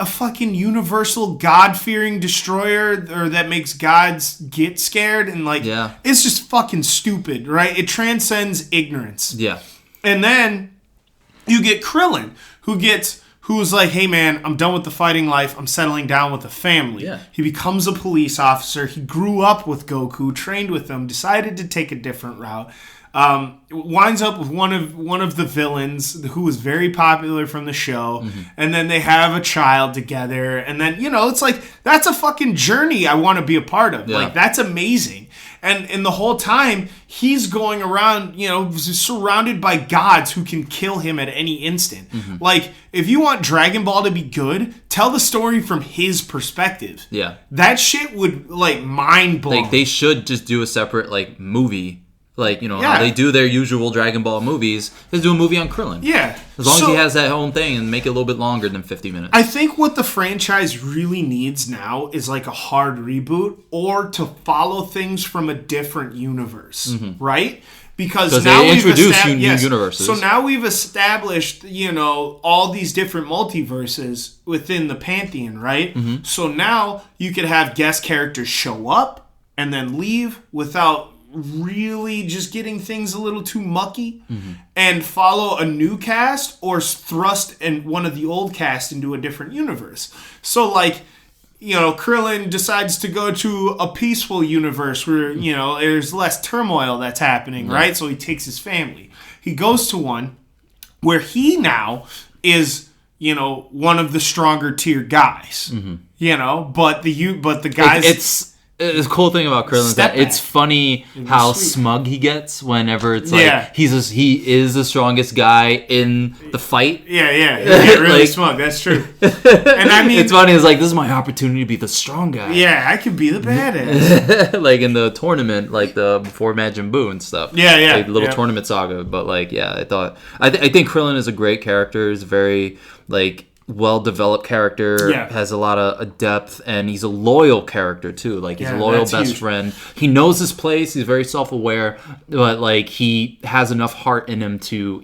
fucking universal God-fearing destroyer, or that makes gods get scared, and it's just fucking stupid, right? It transcends ignorance. Yeah. And then you get Krillin, who gets who's like, hey man, I'm done with the fighting life. I'm settling down with a family. Yeah. He becomes a police officer. He grew up with Goku, trained with him, decided to take a different route. Winds up with one of the villains who was very popular from the show, and then they have a child together, and then it's like that's a fucking journey I want to be a part of. Like that's amazing. And the whole time he's going around, surrounded by gods who can kill him at any instant. Like if you want Dragon Ball to be good, tell the story from his perspective. Yeah, that shit would like mind blow. Like they should just do a separate like movie. Like, how they do their usual Dragon Ball movies. Just do a movie on Krillin. Yeah. As long as he has that own thing and make it a little bit longer than 50 minutes. I think what the franchise really needs now is like a hard reboot or to follow things from a different universe. Right? Because now they introduce new universes. So now we've established, all these different multiverses within the Pantheon, right? So now you could have guest characters show up and then leave without really just getting things a little too mucky and follow a new cast or thrust one of the old cast into a different universe. So like, Krillin decides to go to a peaceful universe where, there's less turmoil that's happening, right? So he takes his family. He goes to one where he now is, one of the stronger tier guys, but the guys... The cool thing about Krillin is that it's funny how smug he gets whenever it's like he is the strongest guy in the fight. Yeah, really smug. That's true. And I mean, it's funny. It's like this is my opportunity to be the strong guy. Yeah, I could be the badass. Like in the tournament, like the before Majin Buu and stuff. Yeah, like the little tournament saga. But like, I think Krillin is a great character. He's very like well-developed character, has a lot of depth, and he's a loyal character too. Like he's a loyal best friend. He knows his place. He's very self-aware, but like he has enough heart in him to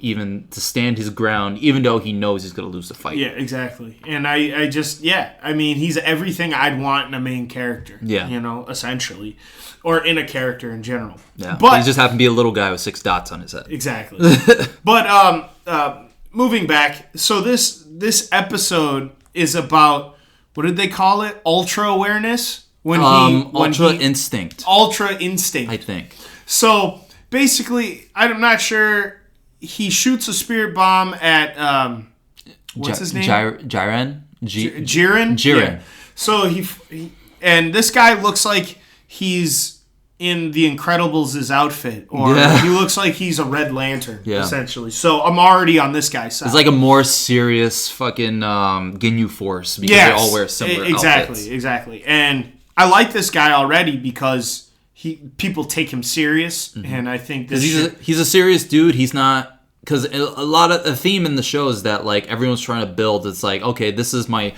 stand his ground, even though he knows he's going to lose the fight. Yeah, exactly. And I mean, he's everything I'd want in a main character. Yeah, essentially, or in a character in general. Yeah, but he just happened to be a little guy with 6 dots on his head. Exactly. But moving back, so this episode is about, what did they call it? Ultra awareness? Ultra instinct. Ultra instinct. I think. So basically, I'm not sure. He shoots a spirit bomb at what's his name? Jiren. Jiren. Yeah. So he and this guy looks like he's in the Incredibles' outfit, or he looks like he's a Red Lantern, essentially. So I'm already on this guy's side. It's like a more serious fucking Ginyu Force because they all wear similar outfits. Exactly. And I like this guy already because people take him serious, and I think this he's a serious dude. He's not. Because a lot of the theme in the show is that like everyone's trying to build. It's like, okay, this is my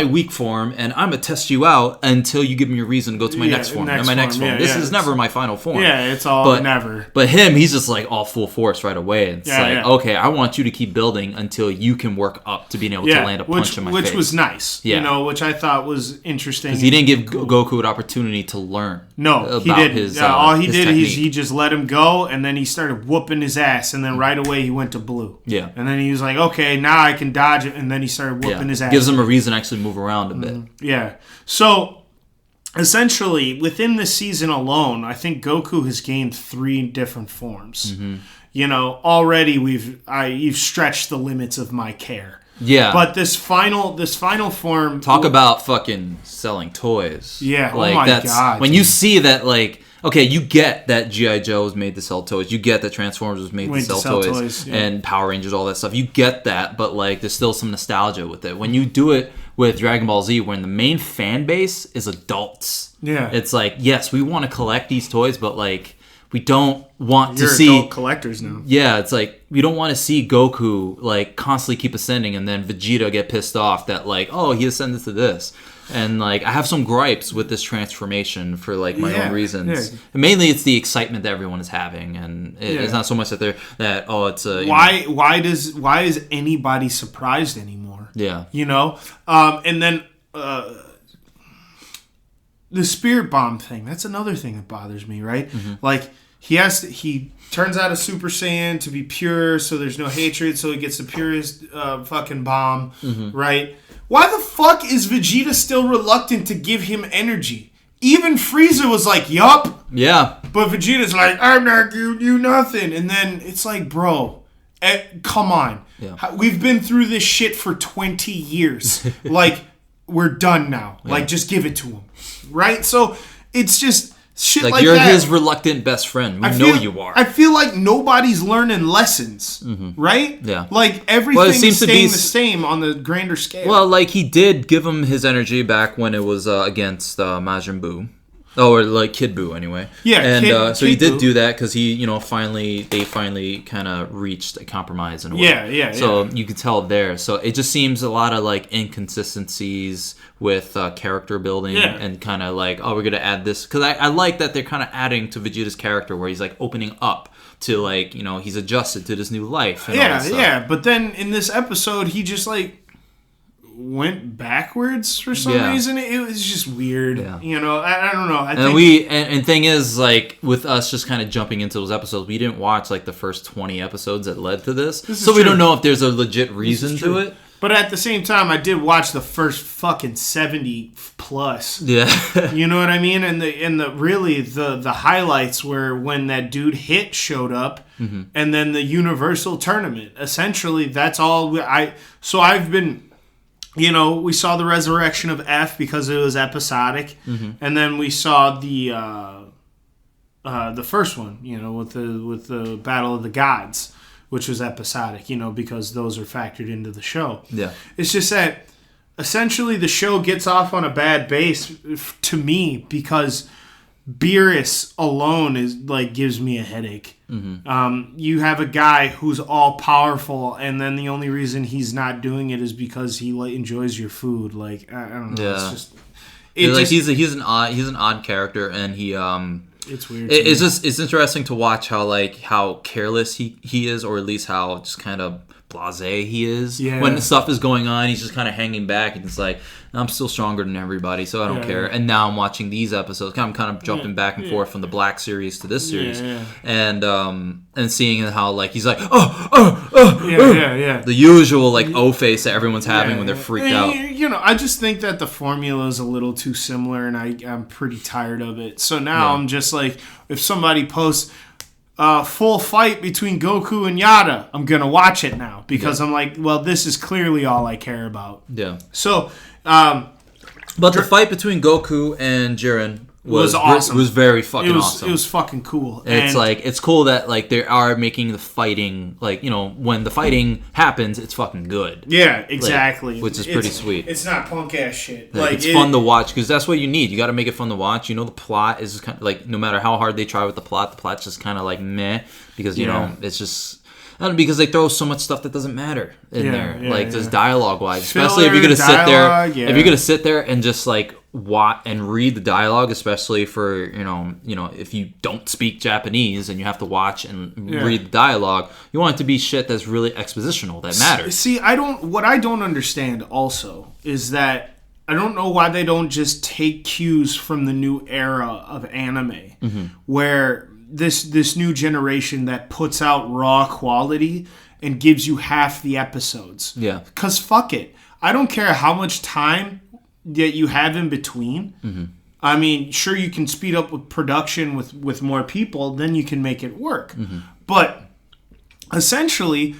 weak form, and I'm gonna test you out until you give me a reason to go to my next form. This is never my final form. Yeah, it's all never. But he's just like all full force right away. It's okay, I want you to keep building until you can work up to being able to land a punch in my face. Which was nice. Yeah. Which I thought was interesting. Because he didn't give Goku an opportunity to learn. No, he didn't. All he did is he just let him go, and then he started whooping his ass, and then right away he went to blue. Yeah. And then he was like, okay, now I can dodge it, and then he started whooping his ass. Gives him a reason to actually move around a bit. Yeah. So, essentially, within this season alone, I think Goku has gained 3 different forms. Already you've stretched the limits of my care. Yeah. But this final form... Talk about fucking selling toys. Yeah, like, oh my God. When you see that, like... Okay, you get that G.I. Joe was made to sell toys. You get that Transformers was made to sell toys. And Power Rangers, all that stuff. You get that, but like there's still some nostalgia with it. When you do it with Dragon Ball Z, when the main fan base is adults. Yeah. It's like, yes, we want to collect these toys, but like we don't want to see adult collectors now. Yeah, it's like we don't want to see Goku like constantly keep ascending and then Vegeta get pissed off that like, oh, he ascended to this. And like I have some gripes with this transformation for like my own reasons. Yeah. And mainly it's the excitement that everyone is having, and it's not so much that it's a why is anybody surprised anymore? Yeah, and then the spirit bomb thing. That's another thing that bothers me. Right, like he turns out a Super Saiyan to be pure, so there's no hatred, so he gets the purest fucking bomb, right? Why the fuck is Vegeta still reluctant to give him energy? Even Frieza was like, yup. Yeah. But Vegeta's like, I'm not giving you nothing. And then it's like, bro, come on. Yeah. We've been through this shit for 20 years. Like, we're done now. Yeah. Like, just give it to him. Right? So, it's just shit like you're that. His reluctant best friend. We know you are. I feel like nobody's learning lessons. Right? Yeah. Like, everything is staying the same on the grander scale. Well, like, he did give him his energy back when it was against Majin Buu. Oh, or like Kid Buu, anyway. Yeah, and so he did Buu. do that because he, they finally kind of reached a compromise in a way. Yeah. So you could tell there. So it just seems a lot of like inconsistencies with character building and kind of like, oh, we're gonna add this because I like that they're kind of adding to Vegeta's character where he's like opening up to like he's adjusted to this new life. And all that stuff. Yeah. But then in this episode, he just like went backwards for some reason. It was just weird. I don't know. And thing is, like, with us just kind of jumping into those episodes, we didn't watch like the first 20 episodes that led to this so we don't know if there's a legit reason to it. But at the same time, I did watch the first fucking 70 plus. Yeah. You know what I mean? And the highlights were when that dude Hit showed up, and then the Universal Tournament. Essentially, that's all I've been. We saw the resurrection of F because it was episodic, and then we saw the first one, with the Battle of the Gods, which was episodic, because those are factored into the show. Yeah, it's just that essentially the show gets off on a bad base to me because Beerus alone is like gives me a headache. You have a guy who's all powerful, and then the only reason he's not doing it is because he enjoys your food. Like I don't know. Yeah. It's just he's an odd character, and he it's weird. It's interesting to watch how careless he is, or at least how just kind of blasé he is. Yeah. When stuff is going on, he's just kind of hanging back, and it's like, I'm still stronger than everybody, so I don't care. Yeah. And now I'm watching these episodes. I'm kind of jumping back and forth from the Black series to this series, and seeing how like he's like the usual like face that everyone's having when they're freaked out. I just think that the formula is a little too similar, and I'm pretty tired of it. So now I'm just like, if somebody posts full fight between Goku and Yada, I'm gonna watch it now because I'm like, well, this is clearly all I care about. Yeah. So, but the fight between Goku and Jiren was awesome. Was very fucking awesome. It was fucking cool. It's cool that like they are making the fighting when the fighting happens, it's fucking good. Yeah, exactly. Which is pretty sweet. It's not punk ass shit. It's fun to watch because that's what you need. You got to make it fun to watch. The plot is just kind of like no matter how hard they try with the plot's just kind of like meh because it's just. Because they throw so much stuff that doesn't matter in there, just dialogue wise. Especially if you're gonna sit there, if you're gonna sit there and just like watch and read the dialogue, especially for if you don't speak Japanese and you have to watch and read the dialogue, you want it to be shit that's really expositional that matters. See, what I don't understand also is that I don't know why they don't just take cues from the new era of anime, where this new generation that puts out raw quality and gives you half the episodes. Yeah. Because fuck it. I don't care how much time that you have in between. I mean, sure, you can speed up with production with more people, then you can make it work. But essentially,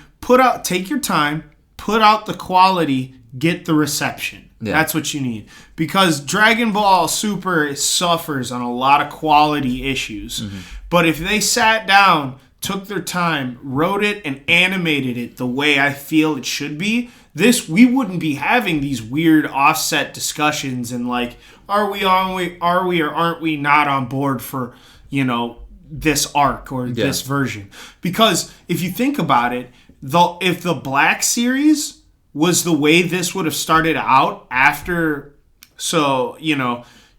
take your time, put out the quality, get the reception. Yeah. That's what you need. Because Dragon Ball Super suffers on a lot of quality issues. But if they sat down, took their time, wrote it, and animated it the way I feel it should be, we wouldn't be having these weird offset discussions and like, are we or aren't we not on board for, this arc or this version? Because if you think about it, if the Black series was the way this would have started out after,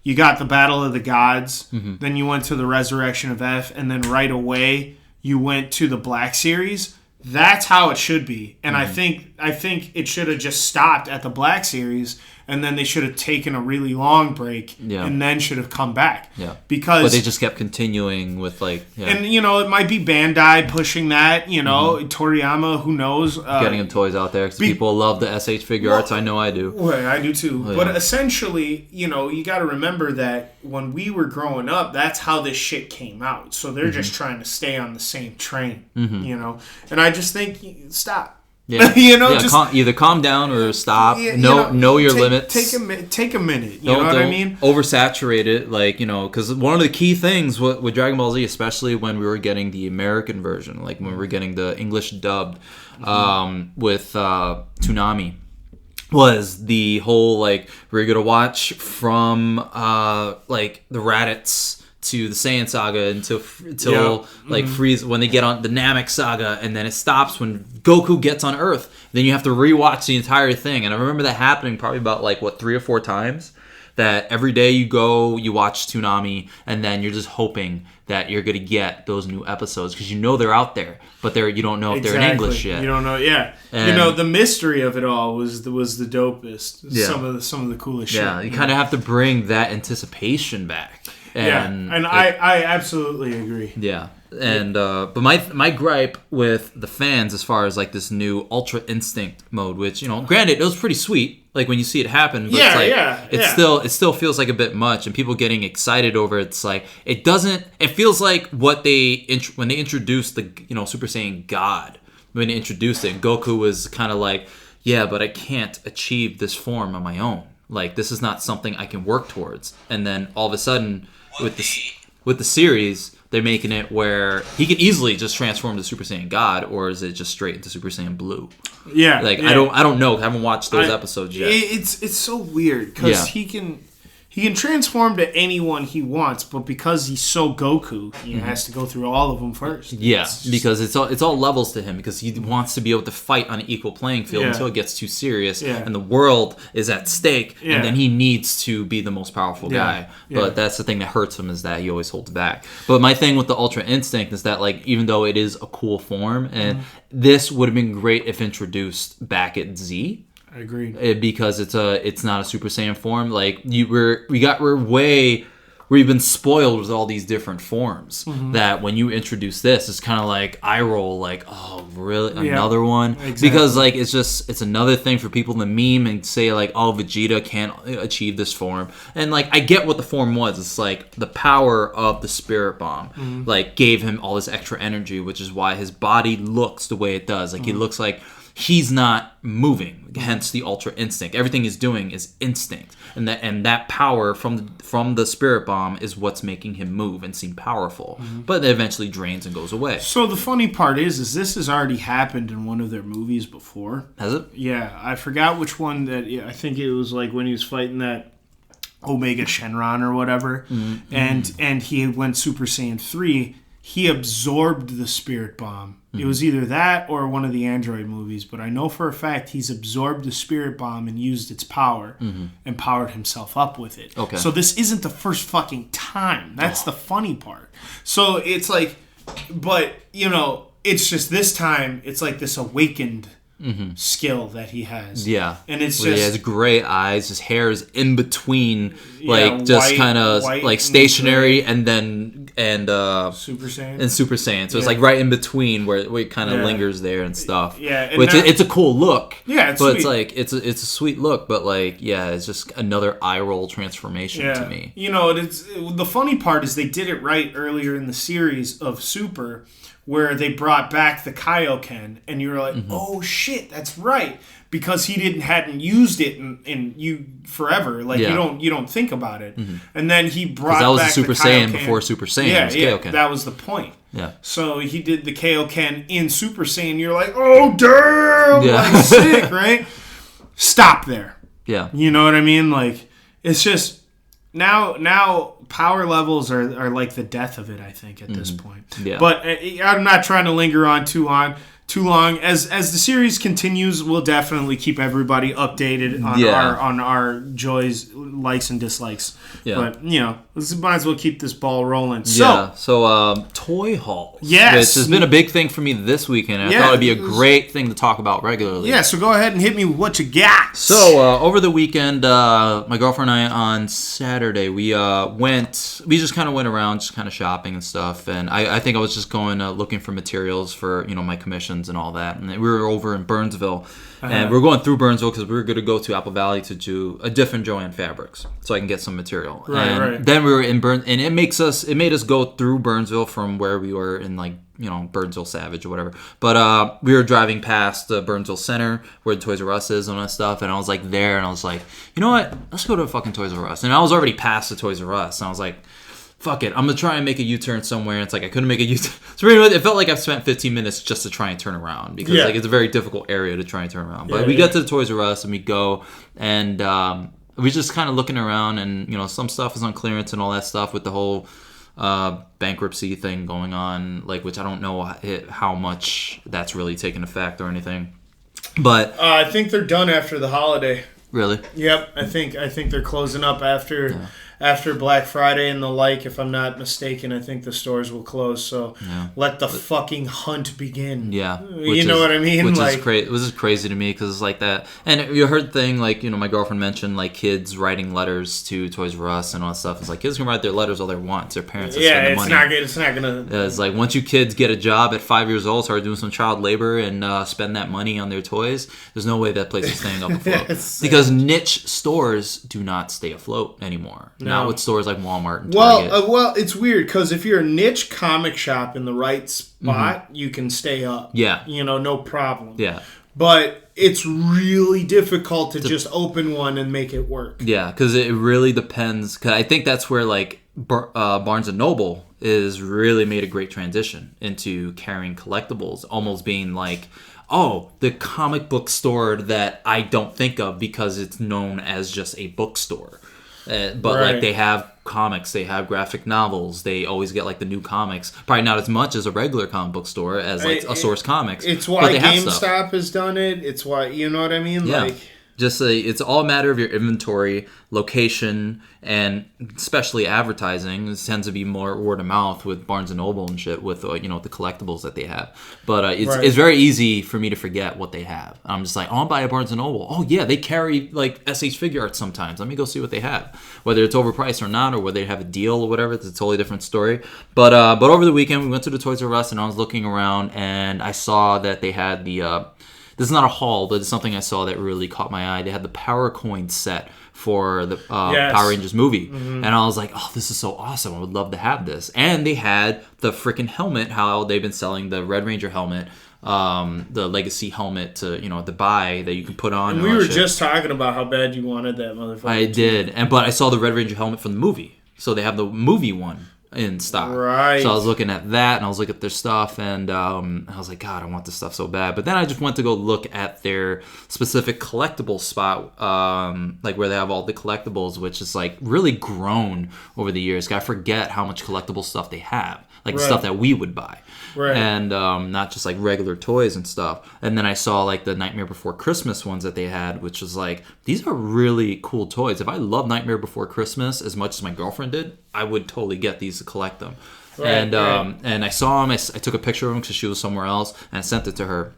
you got the Battle of the Gods, then you went to the Resurrection of F, and then right away you went to the Black series. That's how it should be. And I think it should have just stopped at the Black series and then they should have taken a really long break, and then should have come back. Yeah. Because but they just kept continuing with and it might be Bandai pushing that, Toriyama, who knows, getting him toys out there because people love the SH figure arts. I know I do. Well, I do too. But essentially, you got to remember that when we were growing up, that's how this shit came out. So they're just trying to stay on the same train, And I just think stop. Yeah. Just either calm down or stop. Know your limits. Take a minute. You know what I mean? Oversaturate it, because one of the key things with Dragon Ball Z, especially when we were getting the American version, like when we were getting the English dubbed with Toonami, was the whole we're gonna watch from the Raditz to the Saiyan Saga until Frieza, when they get on the Namek Saga, and then it stops when Goku gets on Earth. Then you have to rewatch the entire thing. And I remember that happening probably about 3 or 4 times. That every day you watch Toonami, and then you're just hoping that you're gonna get those new episodes because they're out there, but you don't know if they're in English yet. You don't know, And, the mystery of it all was the dopest. Yeah. Some of the coolest shit. Yeah, you kind of have to bring that anticipation back. And I absolutely agree. Yeah, and but my gripe with the fans as far as this new Ultra Instinct mode, which granted it was pretty sweet, when you see it happen, but it still feels like a bit much, and people getting excited over it. It's it feels like what when they introduced the Super Saiyan God, when they introduced it, Goku was kind of but I can't achieve this form on my own. This is not something I can work towards, and then all of a sudden. With the series, they're making it where he can easily just transform to Super Saiyan God, or is it just straight into Super Saiyan Blue? Yeah, I don't know. I haven't watched those episodes yet. It's so weird because he can transform to anyone he wants, but because he's so Goku, he has to go through all of them first. Yeah, because it's all levels to him, because he wants to be able to fight on an equal playing field until it gets too serious and the world is at stake, and then he needs to be the most powerful guy. But that's the thing that hurts him, is that he always holds back. But my thing with the Ultra Instinct is that even though it is a cool form, and this would have been great if introduced back at Z. I agree. Because it's not a Super Saiyan form. We've been spoiled with all these different forms that when you introduce this, it's kind of eye roll, oh really, another one? Exactly. Because it's another thing for people to meme and say oh, Vegeta can't achieve this form, and I get what the form was. It's the power of the Spirit Bomb gave him all this extra energy, which is why his body looks the way it does. He looks he's not moving, hence the Ultra Instinct. Everything he's doing is instinct, and that power from the Spirit Bomb is what's making him move and seem powerful. But it eventually drains and goes away. So the funny part is this has already happened in one of their movies before. Has it? Yeah, I forgot which one that. I think it was when he was fighting that Omega Shenron or whatever, and he went Super Saiyan 3. He absorbed the Spirit Bomb. It was either that or one of the Android movies, but I know for a fact he's absorbed the Spirit Bomb and used its power and powered himself up with it. Okay. So this isn't the first fucking time. That's the funny part. So it's but, it's just this time, it's this awakened skill that he has. Yeah. And it's he has gray eyes, his hair is in between, just kind of stationary and Super Saiyan. And Super Saiyan. So it's right in between where it kind of lingers there and stuff. Yeah. And which it's a cool look. Yeah, it's but sweet. it's a sweet look, but it's just another eye roll transformation to me. It's the funny part is they did it right earlier in the series of Super, where they brought back the Kaioken, and you were oh shit, that's right, because he hadn't used it in forever. You don't think about it, and then he brought that was back a Super the Saiyan Kaioken. before Super Saiyan. Yeah, Kaioken. That was the point. Yeah. So he did the Kaioken in Super Saiyan. You're oh damn, sick, right? Stop there. Yeah. You know what I mean? It's just now power levels are the death of it, I think, at this point. Yeah. But I'm not trying to linger on too too long. As the series continues, we'll definitely keep everybody updated on our joys, likes, and dislikes. Yeah. But, might as well keep this ball rolling. So toy hauls. Yes. Which has been a big thing for me this weekend. I thought it'd be a great thing to talk about regularly. Yeah, so go ahead and hit me with what you got. So, over the weekend, my girlfriend and I on Saturday, we just kind of went around, just kind of shopping and stuff. And I think I was just going looking for materials for, my commissions and all that. And we were over in Burnsville. And we were going through Burnsville because we were going to go to Apple Valley to do a different Joann Fabrics so I can get some material. Right. Then we were in and it made us go through Burnsville from where we were in Burnsville Savage or whatever. But we were driving past the Burnsville Center where the Toys R Us is and all that stuff. And I was there and I was like, you know what? Let's go to fucking Toys R Us. And I was already past the Toys R Us. And I was like, fuck it, I'm going to try and make a U-turn somewhere. And it's I couldn't make a U-turn. So it felt like I've spent 15 minutes just to try and turn around because it's a very difficult area to try and turn around. But we got to the Toys R Us and we go and we just kind of looking around and, some stuff is on clearance and all that stuff with the whole bankruptcy thing going on, which I don't know how much that's really taken effect or anything. But I think they're done after the holiday. Really? Yep, I think they're closing up after Black Friday and the like. If I'm not mistaken, I think the stores will close. So let the fucking hunt begin. Yeah, you know what I mean. Which is crazy. It was just crazy to me because it's like that. And you heard the thing my girlfriend mentioned kids writing letters to Toys R Us and all that stuff. It's kids can write their letters all they want. It's their parents that spend the money. It's not gonna. It's once you kids get a job at 5 years old, start doing some child labor and spend that money on their toys. There's no way that place is staying up afloat because niche stores do not stay afloat anymore. No. Not with stores like Walmart and Target. Well, it's weird because if you're a niche comic shop in the right spot, you can stay up. Yeah. No problem. Yeah. But it's really difficult to just open one and make it work. Yeah, because it really depends. Cause I think that's where Barnes & Noble is really made a great transition into carrying collectibles, almost being the comic book store that I don't think of because it's known as just a bookstore. But they have comics, they have graphic novels, they always get the new comics. Probably not as much as a regular comic book store as a Source Comics. It's why GameStop has done it. It's why, you know what I mean? Yeah. Just it's all a matter of your inventory, location, and especially advertising. It tends to be more word of mouth with Barnes and Noble and shit with the collectibles that they have. But it's very easy for me to forget what they have. I'm just I'll buy a Barnes and Noble. Oh yeah, they carry SH Figure Arts sometimes. Let me go see what they have. Whether it's overpriced or not, or whether they have a deal or whatever, it's a totally different story. But over the weekend we went to the Toys R Us and I was looking around and I saw that they had the. This is not a haul, but it's something I saw that really caught my eye. They had the Power Coin set for the Power Rangers movie. Mm-hmm. And I was like, oh, this is so awesome. I would love to have this. And they had the freaking helmet, how they've been selling the Red Ranger helmet, the Legacy helmet to buy that you can put on. And we were just talking about how bad you wanted that motherfucker. I did. But I saw the Red Ranger helmet from the movie. So they have the movie one in stock. Right. So I was looking at that and I was looking at their stuff and I was like, God, I want this stuff so bad. But then I just went to go look at their specific collectible spot, where they have all the collectibles, which is really grown over the years. I forget how much collectible stuff they have, stuff that we would buy. Right. And not just regular toys and stuff. And then I saw the Nightmare Before Christmas ones that they had, which was these are really cool toys. If I love Nightmare Before Christmas as much as my girlfriend did, I would totally get these to collect them. Right, and I saw them. I took a picture of them because she was somewhere else and I sent it to her.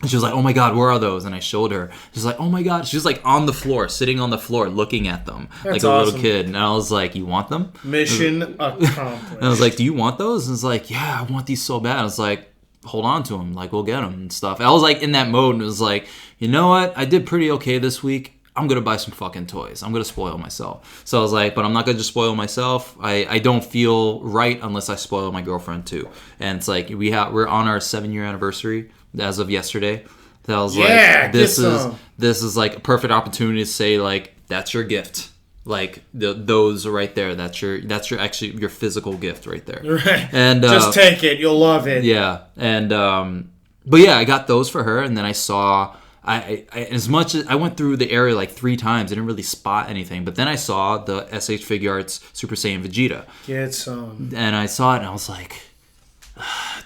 And she was like, oh my God, where are those? And I showed her. She's like, oh my God. She was on the floor, sitting on the floor, looking at them. That's a awesome. Little kid. And I was like, you want them? Mission accomplished. And I was like, do you want those? And it's like, yeah, I want these so bad. I was like, hold on to them. We'll get them and stuff. I was in that mode and it was like, you know what? I did pretty okay this week. I'm going to buy some fucking toys. I'm going to spoil myself. So I was like, but I'm not going to just spoil myself. I don't feel right unless I spoil my girlfriend too. And it's we're on our 7-year anniversary as of yesterday. So I was this is a perfect opportunity to say that's your gift. Those are right there. That's your actually your physical gift right there. Right. And just take it. You'll love it. Yeah. And but yeah, I got those for her, and then I saw. I as much as I went through the area 3 times, I didn't really spot anything. But then I saw the SH Figure Arts Super Saiyan Vegeta. Get some. And I saw it, and I was like,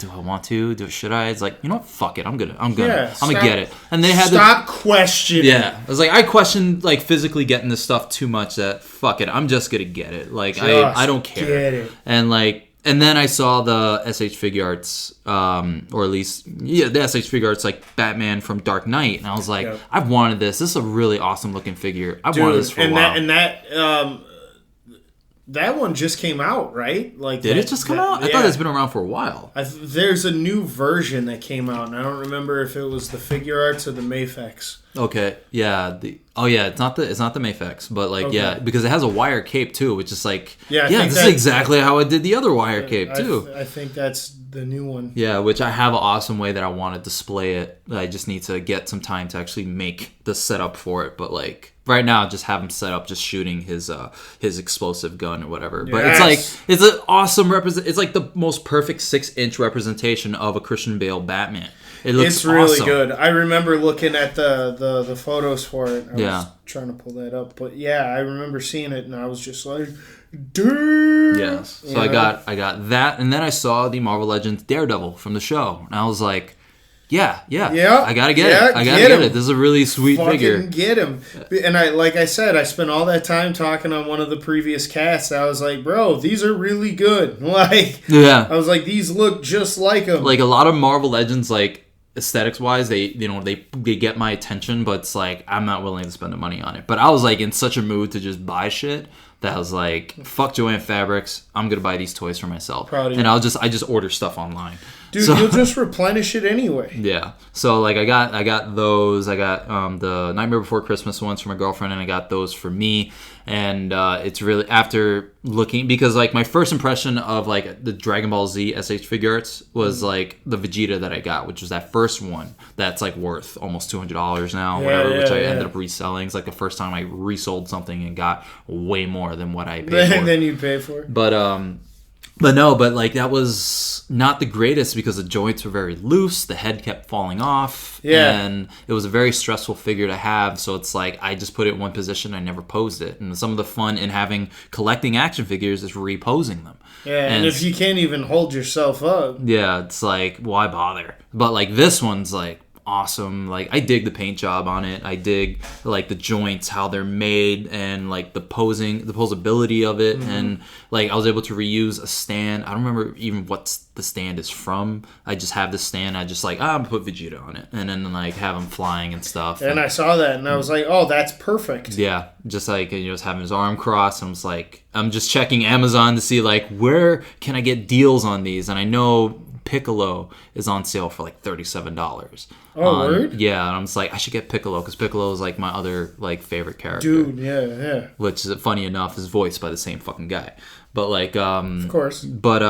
do I want to? Should I? It's like, you know what? Fuck it. I'm gonna stop, get it. And they had stop questioning. Yeah, I was like, I questioned like physically getting this stuff too much. That fuck it. I'm just gonna get it. Like I don't care. Get it. And then I saw the SH Figure Arts, or at least, the SH Figure Arts, like Batman from Dark Knight. And I was like, I've wanted this. This is a really awesome looking figure. I've wanted this for a while. That one just came out, right? Like, did it just come out? I thought it's been around for a while. There's a new version that came out, and I don't remember if it was the Figure Arts or the Mafex. Okay, yeah. It's not the Mafex, but like, yeah, because it has a wire cape too, which is like, this is exactly how I did the other wire cape too. I think that's the new one. Yeah, which I have an awesome way that I want to display it. I just need to get some time to actually make the setup for it, but like right now, just have him set up, just shooting his explosive gun or whatever. But it's an awesome It's like the most perfect 6-inch representation of a Christian Bale Batman. It's really awesome. Good. I remember looking at the photos for it. I was trying to pull that up, but I remember seeing it, and I was just like, dude. Yes. So I got that, and then I saw the Marvel Legends Daredevil from the show, and I was like, yeah. I gotta get it. I gotta get it. This is a really sweet figure. Get him. And I said, I spent all that time talking on one of the previous casts. I was like, bro, these are really good. Like, I was like, these look just like them. Like a lot of Marvel Legends, like aesthetics wise, they get my attention, but it's like I'm not willing to spend the money on it. But I was like in such a mood to just buy shit that I was like, fuck Joanne Fabrics, I'm gonna buy these toys for myself. Proud of and you. I just order stuff online. Dude, you'll just replenish it anyway. Yeah. So like I got those. I got the Nightmare Before Christmas ones for my girlfriend, and I got those for me. And it's really, after looking, because like my first impression of like the Dragon Ball Z SH Figure Arts was like the Vegeta that I got, which was that first one that's like worth almost $200 now, which I ended up reselling. It's like the first time I resold something and got way more than what I paid for. Than you pay for. But like that was not the greatest because the joints were very loose. The head kept falling off. Yeah. And it was a very stressful figure to have. So it's like I just put it in one position. I never posed it. And some of the fun in collecting action figures is reposing them. Yeah, and if you can't even hold yourself up. Yeah, it's like, why bother? But like this one's like awesome. Like I dig the paint job on it. I dig like the joints, how they're made, and like the posability of it. And like I was able to reuse a stand. I don't remember even what the stand is from. I just have the stand. I just like, I'm gonna put Vegeta on it, and then like have him flying and stuff. And I saw that, and I was like, oh, that's perfect. Yeah, just like just having his arm crossed. And I was like, I'm just checking Amazon to see like where can I get deals on these, and I know Piccolo is on sale for like $37. Oh, word? Yeah, and I'm just like, I should get Piccolo because Piccolo is like my other like favorite character. Dude, yeah. Which is funny enough is voiced by the same fucking guy. But like, of course. But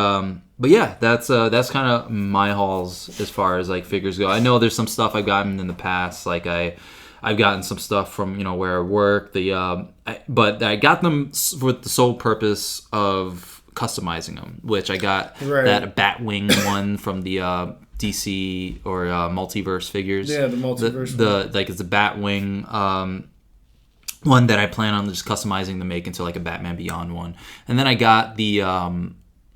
yeah, that's kind of my hauls as far as like figures go. I know there's some stuff I've gotten in the past. Like I've gotten some stuff from where I work. But I got them with the sole purpose of customizing them, which I got that Batwing one from the DC or Multiverse figures. Yeah, the Multiverse. It's a Batwing one that I plan on just customizing to make into like a Batman Beyond one. And then I got the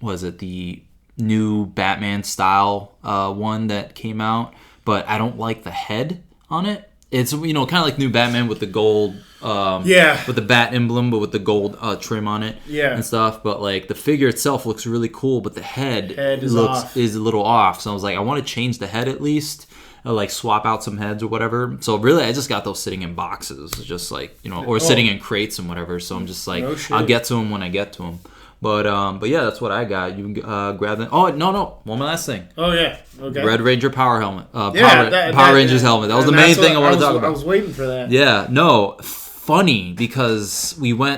the new Batman style one that came out, but I don't like the head on it. It's kind of like new Batman with the gold, with the bat emblem, but with the gold trim on it, and stuff. But like the figure itself looks really cool, but the head is a little off. So I was like, I want to change the head at least, like swap out some heads or whatever. So really, I just got those sitting in boxes, just like or sitting in crates and whatever. So I'm just like, I'll get to them when I get to them. But yeah, that's what I got. You can grab them. Oh no! One more last thing. Oh yeah. Okay. Red Ranger Power Helmet. Power Rangers helmet. That was the main thing I wanted to talk about. I was waiting for that. Yeah. No. Funny because we were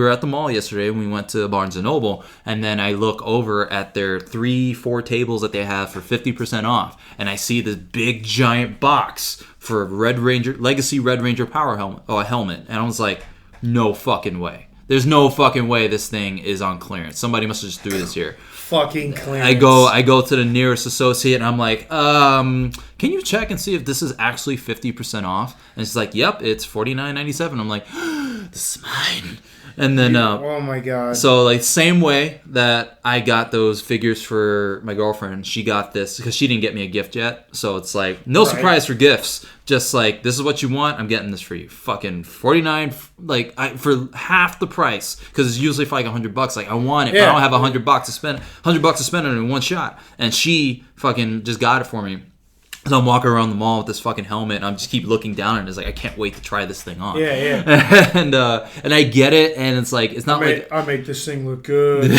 at the mall yesterday and we went to Barnes & Noble, and then I look over at their 3-4 tables that they have for 50% off, and I see this big giant box for Legacy Red Ranger Power helmet, and I was like, no fucking way. There's no fucking way this thing is on clearance. Somebody must have just threw this here. Fucking clearance. I go to the nearest associate and I'm like, can you check and see if this is actually 50% off? And it's like, yep, it's $49.97. I'm like, this is mine. And then, oh my god. So like same way that I got those figures for my girlfriend, she got this because she didn't get me a gift yet. So it's like no surprise for gifts. Just like, this is what you want, I'm getting this for you. Fucking $49, like for half the price, because it's usually for like $100. Like I want it, but I don't have $100 to spend. $100 to spend it in one shot, and she fucking just got it for me. So I'm walking around the mall with this fucking helmet, and I'm just keep looking down, and it's like I can't wait to try this thing on. and I get it, and it's like it's not I make this thing look good.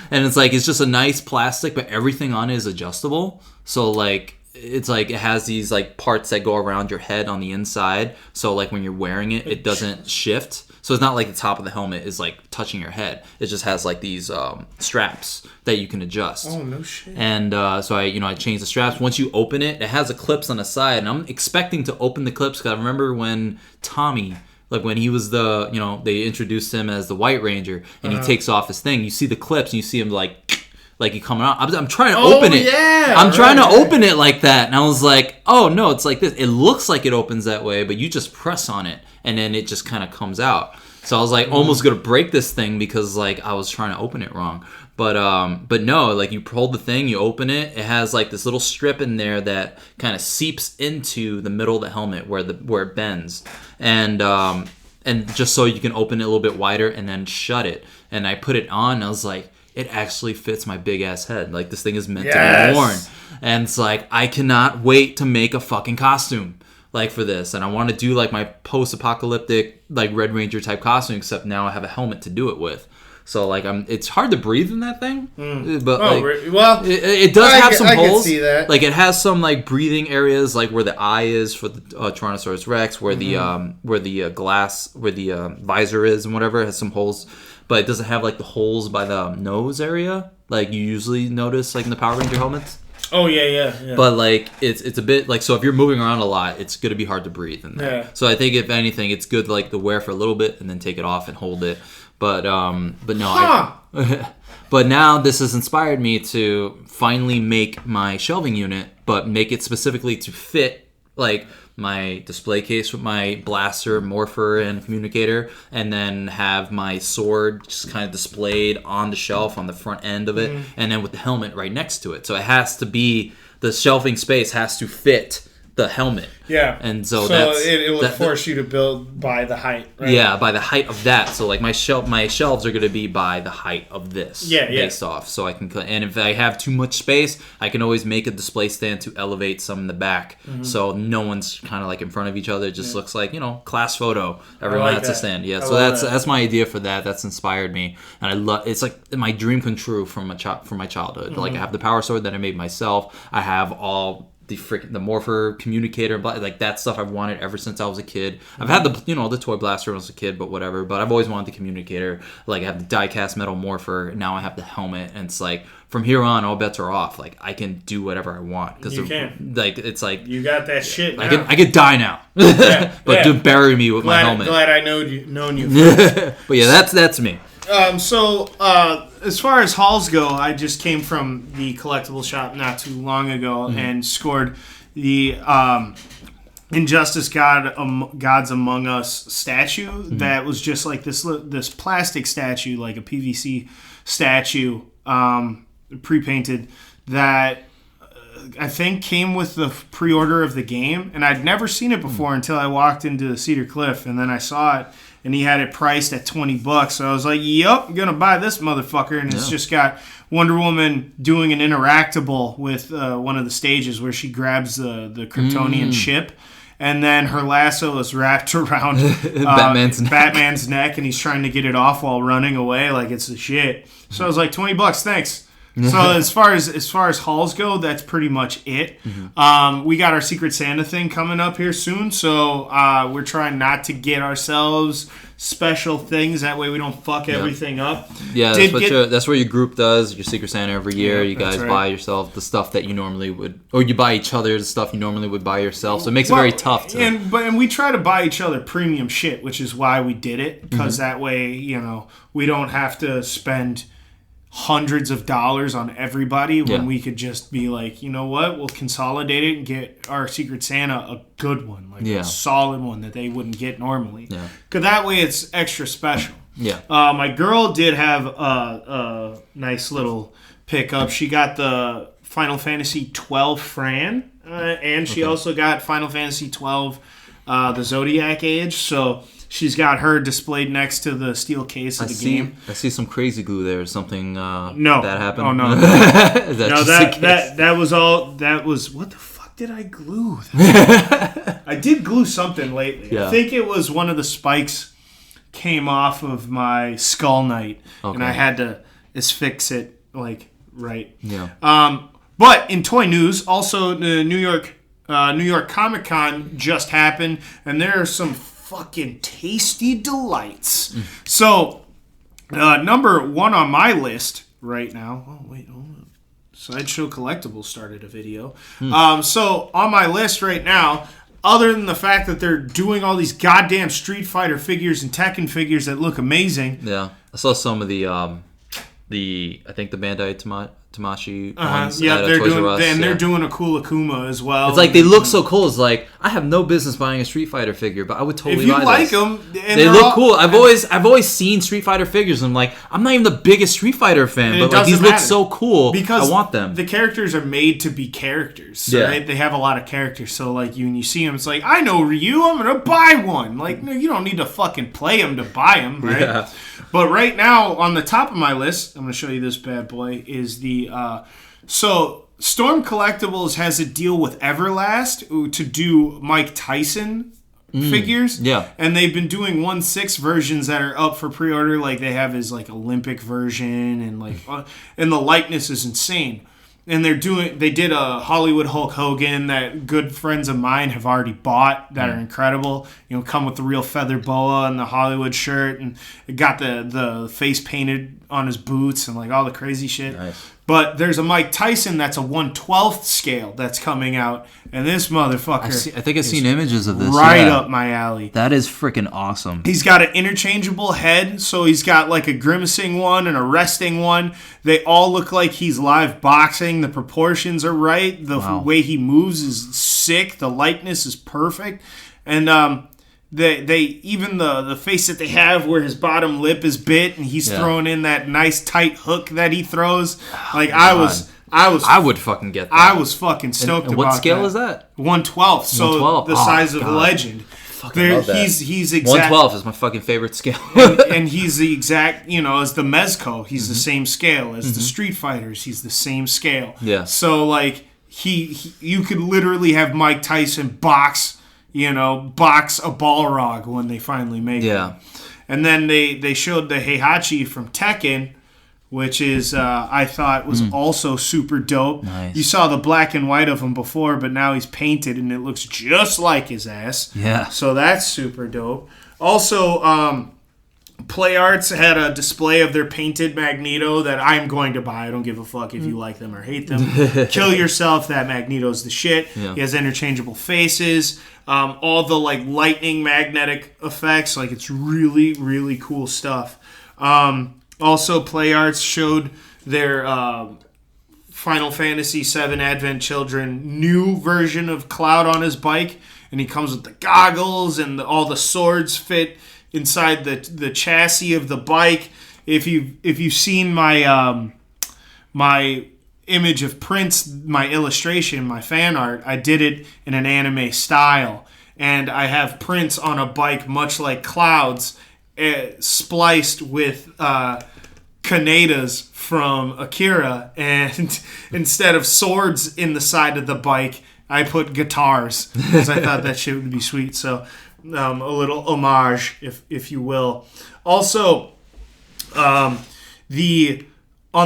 And it's like it's just a nice plastic, but everything on it is adjustable. So like it's like it has these like parts that go around your head on the inside. So like when you're wearing it, it doesn't shift. So it's not like the top of the helmet is like touching your head. It just has like these straps that you can adjust. Oh no shit! And so I changed the straps. Once you open it, it has the clips on the side, and I'm expecting to open the clips because I remember when Tommy, like when he was they introduced him as the White Ranger, and he takes off his thing. You see the clips, and you see him like he coming out. I'm trying to open it. Yeah, I'm trying to open it like that, and I was like, oh no, it's like this. It looks like it opens that way, but you just press on it, and then it just kind of comes out. So I was like almost gonna break this thing because like I was trying to open it wrong. But no, like you hold the thing, you open it. It has like this little strip in there that kind of seeps into the middle of the helmet where it bends, and just so you can open it a little bit wider and then shut it. And I put it on, and I was like, it actually fits my big ass head. Like this thing is meant to be worn, and it's like I cannot wait to make a fucking costume like for this. And I want to do like my post-apocalyptic like Red Ranger type costume, except now I have a helmet to do it with. So like it's hard to breathe in that thing, but it does have some holes. I can see that. Like it has some like breathing areas, like where the eye is for the Tyrannosaurus Rex, where the visor is and whatever. It has some holes, but it doesn't have like the holes by the nose area, like you usually notice like in the Power Ranger helmets. Oh yeah. But like it's a bit like, so if you're moving around a lot, it's gonna be hard to breathe in there. Yeah. So I think if anything, it's good like to wear for a little bit and then take it off and hold it. But no, but now this has inspired me to finally make my shelving unit, but make it specifically to fit like my display case with my blaster, morpher, and communicator, and then have my sword just kind of displayed on the shelf on the front end of it, and then with the helmet right next to it. So it has to be, the shelving space has to fit the helmet. Yeah. And so it will force you to build by the height, right? Yeah, by the height of that. So like my shelves are going to be by the height of this based off. So I can, and if I have too much space, I can always make a display stand to elevate some in the back. So no one's kind of like in front of each other. It just looks like, class photo. Everyone has to stand. Yeah. So that's my idea for that. That's inspired me. And I love, it's like my dream come true from my childhood. Like I have the power sword that I made myself. I have all the morpher, communicator, like that stuff I've wanted ever since I was a kid. I've had the toy blaster when I was a kid, but whatever. But I've always wanted the communicator. Like I have the die-cast metal morpher. Now I have the helmet, and it's like from here on, all bets are off. Like I can do whatever I want because you can. Like it's like you got that shit. Now. I could die now, but do bury me with my helmet. Glad I known you. But yeah, that's me. So as far as hauls go, I just came from the collectible shop not too long ago and scored the Injustice Gods Among Us statue that was just like this plastic statue, like a PVC statue, pre-painted, that I think came with the pre-order of the game, and I'd never seen it before until I walked into Cedar Cliff, and then I saw it. And he had it priced at $20. So I was like, "Yup, I'm gonna buy this motherfucker." And it's just got Wonder Woman doing an interactable with one of the stages where she grabs the Kryptonian ship, and then her lasso is wrapped around Batman's neck, and he's trying to get it off while running away like it's the shit. So I was like, $20, thanks. So as far as hauls go, that's pretty much it. We got our Secret Santa thing coming up here soon, so we're trying not to get ourselves special things. That way we don't fuck everything up. Yeah, that's what your group does. Your Secret Santa every year. You guys buy yourself the stuff that you normally would, or you buy each other the stuff you normally would buy yourself. So it makes it very tough. And we try to buy each other premium shit, which is why we did it, because that way we don't have to spend hundreds of dollars on everybody when we could just be like, you know what, we'll consolidate it and get our Secret Santa a good one, like a solid one that they wouldn't get normally. Because that way it's extra special. Yeah. My girl did have a nice little pickup. She got the Final Fantasy 12 Fran, and she also got Final Fantasy 12 the Zodiac Age. So she's got her displayed next to the steel case of the game. I see some crazy glue there or something. No, that happened. Oh no, that was all. That was what the fuck did I glue? I did glue something lately. Yeah. I think it was one of the spikes came off of my Skull Knight, and I had to fix it like right. Yeah. But in toy news, also the New York Comic Con just happened, and there are some fucking tasty delights. So, number one on my list right now. Oh wait, hold on. Sideshow Collectibles started a video. So on my list right now, other than the fact that they're doing all these goddamn Street Fighter figures and Tekken figures that look amazing. Yeah, I saw some of the I think the Bandai Tamashi ones. Yeah, at Toys R Us, they're doing a cool Akuma as well. It's like they look so cool. It's like I have no business buying a Street Fighter figure, but I would totally buy this. If you like them, they look cool. I've always seen Street Fighter figures, and I'm like, I'm not even the biggest Street Fighter fan, but like these look so cool. Because I want them. The characters are made to be characters, right? They have a lot of characters, so like when you see them, it's like, I know Ryu, I'm gonna buy one. Like, no, you don't need to fucking play them to buy them, right? Yeah. But right now, on the top of my list, I'm gonna show you this bad boy. Is the so Storm Collectibles has a deal with Everlast to do Mike Tyson figures. Yeah. And they've been doing 1/6 versions that are up for pre-order. Like they have his like Olympic version and like and the likeness is insane. And they did a Hollywood Hulk Hogan that good friends of mine have already bought that are incredible. You know, come with the real feather boa and the Hollywood shirt and it got the face painted on his boots and like all the crazy shit. Nice. But there's a Mike Tyson that's a 1/12 scale that's coming out, and this motherfucker. I think I've seen images of this. Right up my alley. That is freaking awesome. He's got an interchangeable head, so he's got like a grimacing one and a resting one. They all look like he's live boxing. The proportions are right. The way he moves is sick. The likeness is perfect, and They even the face that they have where his bottom lip is bit and he's throwing in that nice tight hook that he throws. Like I would fucking get that. I was fucking stoked about that. What scale is that? 1/12. So 1/12. The size of Legend. Love that. He's exact. 1/12 is my fucking favorite scale. and he's the exact, as the Mezco. He's the same scale as the Street Fighters. He's the same scale. Yeah. So like you could literally have Mike Tyson box a Balrog when they finally make it. And then they showed the Heihachi from Tekken, which is I thought was also super dope. Nice. You saw the black and white of him before, but now he's painted and it looks just like his ass. Yeah. So that's super dope. Also, Play Arts had a display of their painted Magneto that I'm going to buy. I don't give a fuck if you like them or hate them. Kill yourself. That Magneto's the shit. Yeah. He has interchangeable faces. All the like lightning magnetic effects. Like it's really, really cool stuff. Also, Play Arts showed their Final Fantasy VII Advent Children new version of Cloud on his bike. And he comes with the goggles and all the swords fit inside the chassis of the bike. If you've seen my my image of Prince, my illustration, my fan art, I did it in an anime style, and I have Prince on a bike much like Cloud's, spliced with Kaneda's from Akira, and instead of swords in the side of the bike, I put guitars because I thought that shit would be sweet. So a little homage, if you will. Also, on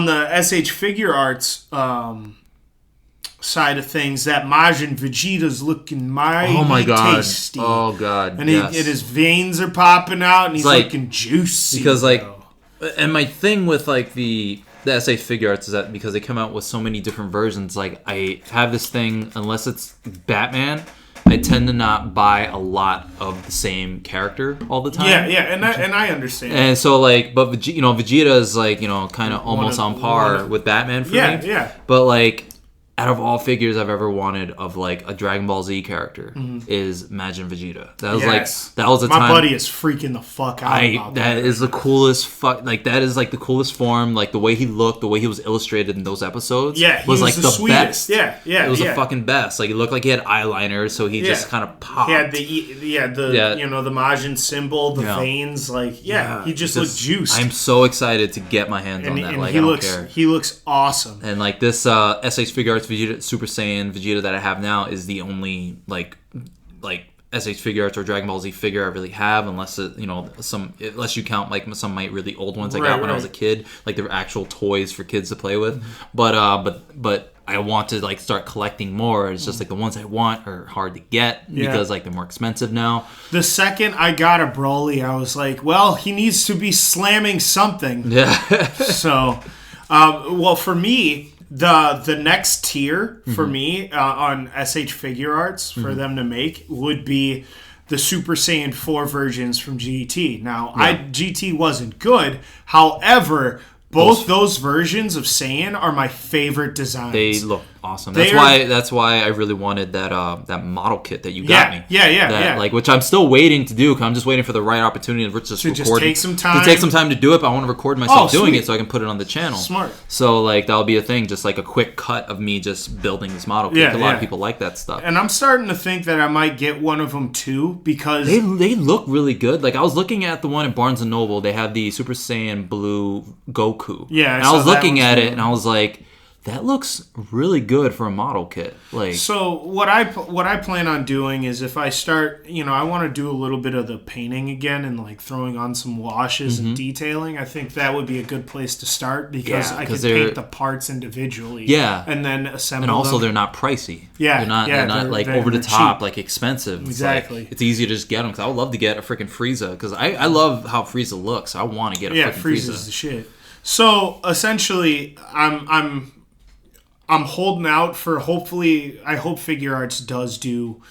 the SH Figure Arts side of things, that Majin Vegeta's looking mighty tasty. Oh god! And his veins are popping out, and he's like, looking juicy. Because and my thing with like the SH Figure Arts is that because they come out with so many different versions, like I have this thing, unless it's Batman, I tend to not buy a lot of the same character all the time. Yeah, and I understand. And so but Vegeta is kind of almost on par with Batman for me. Yeah. But out of all figures I've ever wanted of like a Dragon Ball Z character is Majin Vegeta. That was like that was a time. My buddy is freaking the fuck out about that. That is the coolest that is like the coolest form. Like the way he looked, the way he was illustrated in those episodes. Yeah, he was like the sweetest. best. Yeah, it was the fucking best. Like he looked like he had eyeliner, so he just kind of popped. He had the the Majin symbol, the veins. Like he just looked juiced. I'm so excited to get my hands on that. And like he I don't looks care. he looks awesome. And like this SH Figure Arts Vegeta, Super Saiyan Vegeta that I have now is the only like SH Figure Arts or Dragon Ball Z figure I really have, unless unless you count like some really old ones I got when I was a kid, like they're actual toys for kids to play with. But I want to like start collecting more. It's just like the ones I want are hard to get because like they're more expensive now. The second I got a Broly, I was like, well, he needs to be slamming something. Yeah. So, well, for me, the next tier for me on SH Figure Arts for them to make would be the Super Saiyan 4 versions from GT. Now, GT wasn't good. However, both those versions of Saiyan are my favorite designs. They look awesome. That's why I really wanted that model kit that you got me. Yeah. Like, which I'm still waiting to do. Cause I'm just waiting for the right opportunity to just take some time. To take some time to do it. But I want to record myself doing it so I can put it on the channel. Smart. So like that'll be a thing, just like a quick cut of me just building this model kit. A lot of people like that stuff. And I'm starting to think that I might get one of them too because they look really good. Like I was looking at the one at Barnes & Noble. They have the Super Saiyan Blue Goku. Yeah, and I was looking at it and I was like, that looks really good for a model kit. Like, so what I plan on doing is if I start, I want to do a little bit of the painting again and like throwing on some washes and detailing. I think that would be a good place to start because I could paint the parts individually. Yeah, and then assemble. And also, them. They're not pricey. Yeah, they're not like over the top, cheap. like expensive. Exactly. It's easy to just get them because I would love to get a freaking Frieza because I love how Frieza looks. I want to get a freaking Frieza. Frieza's the shit. So essentially, I'm holding out for I hope Figure Arts does do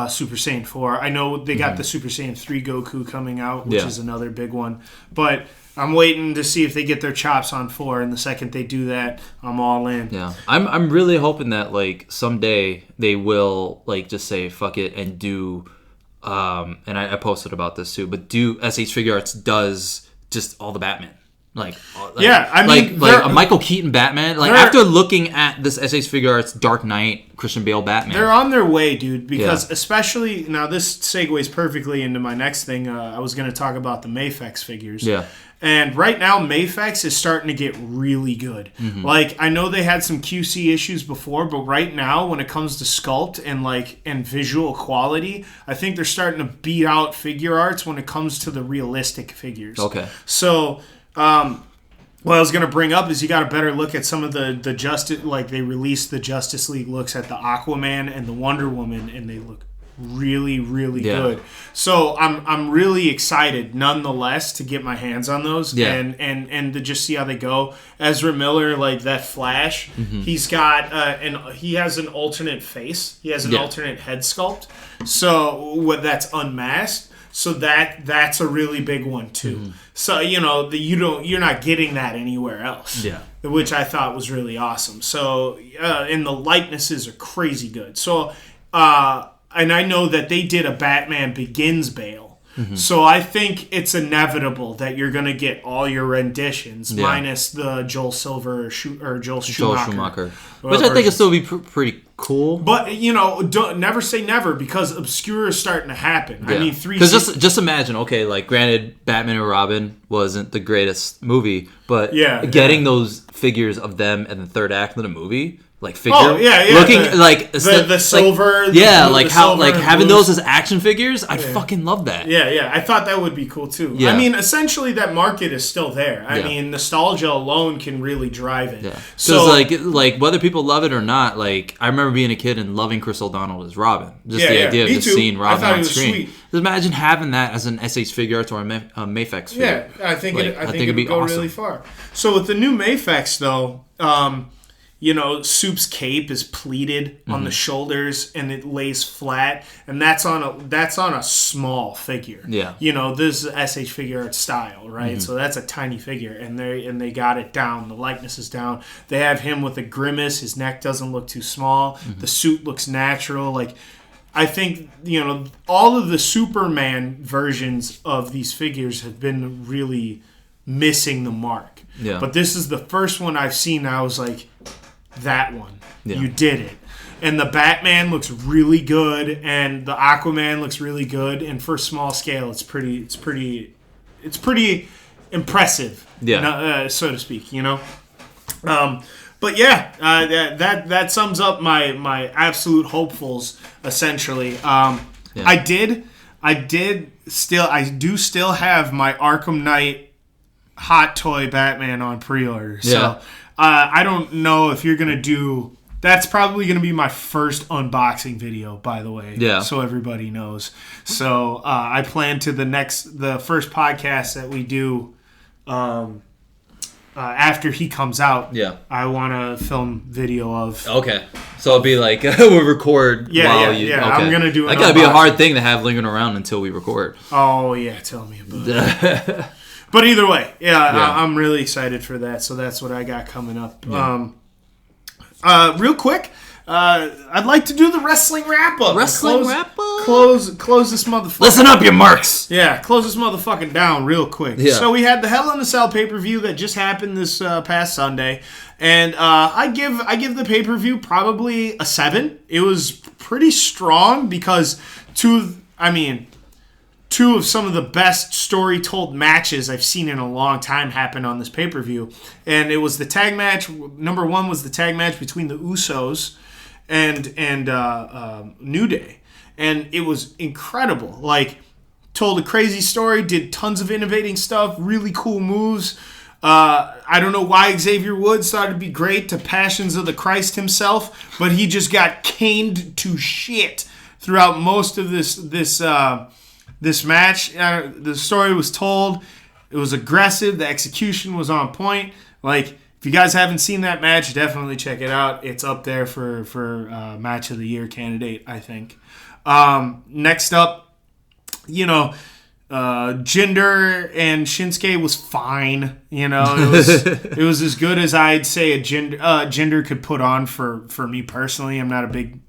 Super Saiyan 4. I know they got the Super Saiyan 3 Goku coming out, which is another big one. But I'm waiting to see if they get their chops on 4, and the second they do that, I'm all in. Yeah. I'm really hoping that like someday they will like just say fuck it and do and I posted about this too, but do SH Figure Arts does just all the Batman. Like a Michael Keaton Batman. Like after looking at this SH Figure Arts Dark Knight Christian Bale Batman, they're on their way, dude. Because especially now, this segues perfectly into my next thing. I was going to talk about the Mafex figures. Yeah. And right now, Mafex is starting to get really good. Mm-hmm. Like I know they had some QC issues before, but right now, when it comes to sculpt and visual quality, I think they're starting to beat out Figure Arts when it comes to the realistic figures. Okay. So. What I was going to bring up is you got a better look at some of the Justice, like they released the Justice League looks at the Aquaman and the Wonder Woman, and they look really, really good. So I'm really excited, nonetheless, to get my hands on those and to just see how they go. Ezra Miller, like that Flash, he's got he has an alternate face, he has an alternate head sculpt, so that's unmasked. So that's a really big one too. So you're not getting that anywhere else. Yeah, which I thought was really awesome. So and the likenesses are crazy good. So and I know that they did a Batman Begins Bale. So I think it's inevitable that you're going to get all your renditions minus the Joel Silver or Joel Schumacher. Which I think will still be pretty cool. But, don't never say never because Obscure is starting to happen. Yeah. I mean, because just imagine, okay, like granted, Batman and Robin wasn't the greatest movie, but getting those figures of them in the third act of the movie... Like figure, looking the silver, having those as action figures, I fucking love that. Yeah, I thought that would be cool too. Yeah. I mean, essentially, that market is still there. I mean, nostalgia alone can really drive it. Yeah. So, like whether people love it or not, like I remember being a kid and loving Chris O'Donnell as Robin. Just the idea of just seeing Robin on screen. Sweet. Just imagine having that as an SH Figure Arts or a Mafex figure. Yeah, I think it would go awesome. Really far. So with the new Mafex though. Soup's cape is pleated on the shoulders and it lays flat, and that's on a small figure. Yeah. This is SH Figure Art style, right? So that's a tiny figure, and they got it down. The likeness is down. They have him with a grimace. His neck doesn't look too small. The suit looks natural. Like, I think, all of the Superman versions of these figures have been really missing the mark. Yeah. But this is the first one I've seen that I was like, that one. Yeah. You did it. And the Batman looks really good, and the Aquaman looks really good, and for small scale, it's pretty impressive. Yeah. So to speak, But yeah, that sums up my absolute hopefuls essentially. Yeah. I do still have my Arkham Knight Hot Toy Batman on pre-order. So Yeah. I don't know if you're gonna do. That's probably gonna be my first unboxing video, by the way. Yeah. So everybody knows. So I plan to the first podcast that we do. After he comes out, Yeah. I want to film video of. Okay. So it'll be like we'll record while you. Yeah. Okay. I'm gonna do. That gotta be a hard thing to have lingering around until we record. Oh yeah, tell me about it. But either way, I'm really excited for that. So that's what I got coming up. Yeah. Real quick, I'd like to do the wrestling wrap up. Wrap-up? Close this motherfucker. Listen up, you marks. Yeah, close this motherfucking down real quick. Yeah. So we had the Hell in a Cell pay-per-view that just happened this past Sunday, and I give the pay-per-view probably a 7. It was pretty strong because two of some of the best story-told matches I've seen in a long time happen on this pay-per-view, and it was the tag match. Number 1 was the tag match between the Usos and New Day. And it was incredible. Like, told a crazy story, did tons of innovating stuff, really cool moves. I don't know why Xavier Woods thought it'd be great to Passions of the Christ himself, but he just got caned to shit throughout most of this match. The story was told. It was aggressive. The execution was on point. Like, if you guys haven't seen that match, definitely check it out. It's up there for match of the year candidate, I think. Next up, Jinder and Shinsuke was fine. It was as good as I'd say a Jinder could put on for me personally. I'm not a big.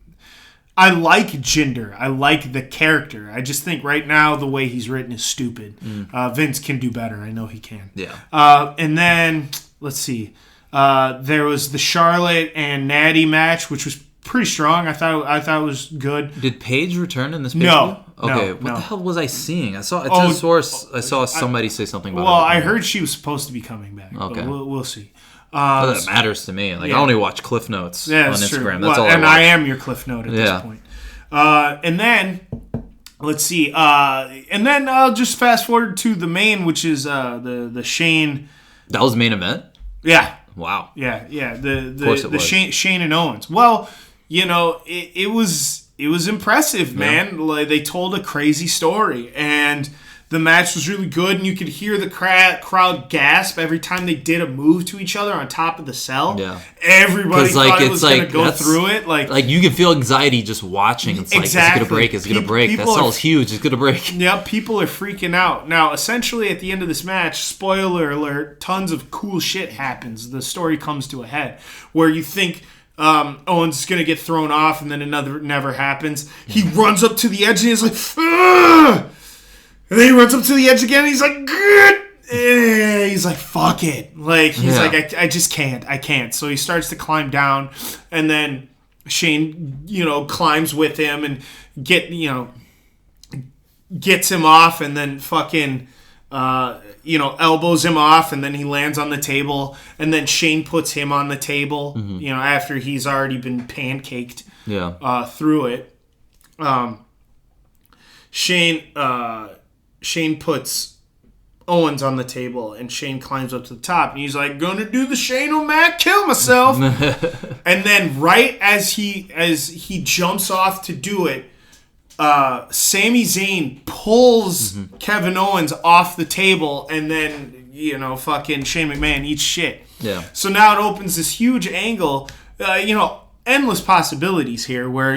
I like Jinder. I like the character. I just think right now the way he's written is stupid. Vince can do better. I know he can. Yeah. And then let's see. There was the Charlotte and Natty match, which was pretty strong. I thought it was good. Did Paige return in this No. pay-per-view? Okay, No, what no. the hell was I seeing? I saw somebody say something about it. Well, I heard she was supposed to be coming back. Okay. But we'll see. Not that it matters to me. Like, yeah. I only watch Cliff Notes on that's Instagram. true. That's all I watch. And I am your Cliff Note at this point. And then, let's see. And then I'll just fast forward to the main, which is the Shane. That was the main event? Yeah. Wow. Yeah. Of course it was. Shane and Owens. Well, it was impressive, man. Like, they told a crazy story, and the match was really good, and you could hear the crowd gasp every time they did a move to each other on top of the cell. Yeah. Everybody thought it was going to go through it. Like, you can feel anxiety just watching. It's like, exactly. Is it going to break? That cell's huge. It's going to break. Yep, people are freaking out. Now, essentially, at the end of this match, spoiler alert, tons of cool shit happens. The story comes to a head where you think Owens is going to get thrown off, and then another never happens. He runs up to the edge, and he's like, "Ugh!" And then he runs up to the edge again, and he's like, "Good." He's like, fuck it. Like, he's like, I just can't. I can't. So he starts to climb down, and then Shane, climbs with him and gets him off, and then fucking, elbows him off, and then he lands on the table, and then Shane puts him on the table, after he's already been pancaked through it. Shane puts Owens on the table, and Shane climbs up to the top, and he's like, "Gonna do the Shane O'Mac, kill myself." And then right as he jumps off to do it, Sami Zayn pulls Kevin Owens off the table, and then fucking Shane McMahon eats shit. Yeah. So now it opens this huge angle endless possibilities here. Where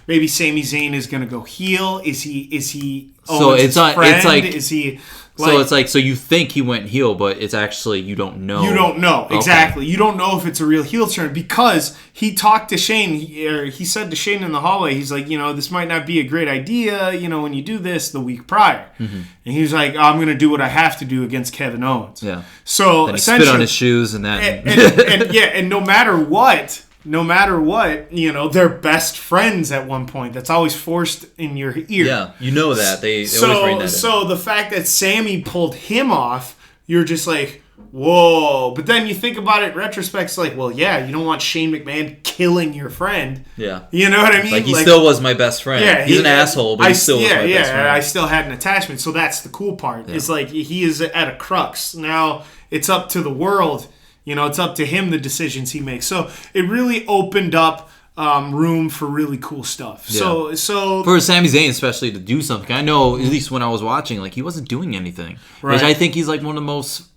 maybe Sami Zayn is going to go heel. Is he? So it's not. Friend? It's like. Is he? So it's like, so you think he went heel, but it's actually, you don't know. You don't know. Exactly. You don't know if it's a real heel turn because he talked to Shane, he said to Shane in the hallway, he's like, this might not be a great idea, when you do this the week prior. Mm-hmm. And he was like, I'm going to do what I have to do against Kevin Owens. Yeah. So then he spit on his shoes and that. And no matter what, they're best friends at one point. That's always forced in your ear. Yeah, you know that. They always bring that in. So the fact that Sammy pulled him off, you're just like, whoa. But then you think about it in retrospect, it's like, well, yeah, you don't want Shane McMahon killing your friend. Yeah. You know what I mean? Like, he still was my best friend. Yeah, he's an asshole, but he still was my best friend. I still had an attachment. So that's the cool part. Yeah. It's like he is at a crux. Now it's up to the world. It's up to him, the decisions he makes. So it really opened up room for really cool stuff. Yeah. So for Sami Zayn especially to do something. I know, at least when I was watching, like, he wasn't doing anything. Right. Which I think he's like one of the most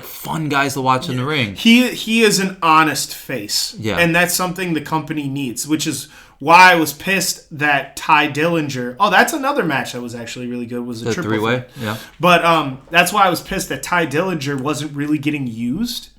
fun guys to watch in the ring. He is an honest face. Yeah. And that's something the company needs, which is why I was pissed that Ty Dillinger... Oh, that's another match that was actually really good. Was a triple three-way? thing. Yeah. But that's why I was pissed that Ty Dillinger wasn't really getting used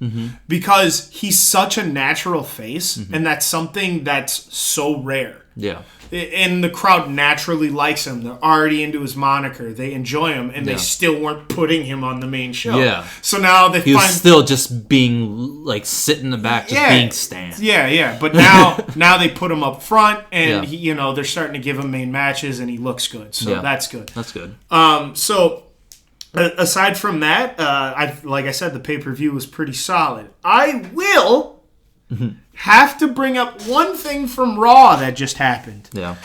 because he's such a natural face and that's something that's so rare. Yeah. And the crowd naturally likes him. They're already into his moniker. They enjoy him, and they still weren't putting him on the main show. Yeah. So now he was still just being sit in the back, just being Stan. Yeah. But now they put him up front, and they're starting to give him main matches, and he looks good. So that's good. That's good. So aside from that, like I said, the pay-per-view was pretty solid. I will. Have to bring up one thing from Raw that just happened. Yeah.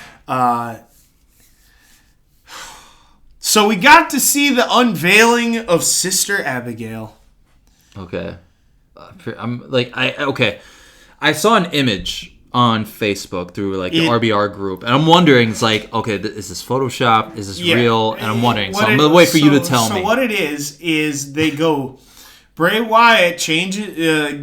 So we got to see the unveiling of Sister Abigail. Okay. I saw an image on Facebook through the RBR group, and I'm wondering, it's like, okay, is this Photoshop? Is this real? And I'm wondering. So I'm gonna wait for you to tell me. So what it is they go. Bray Wyatt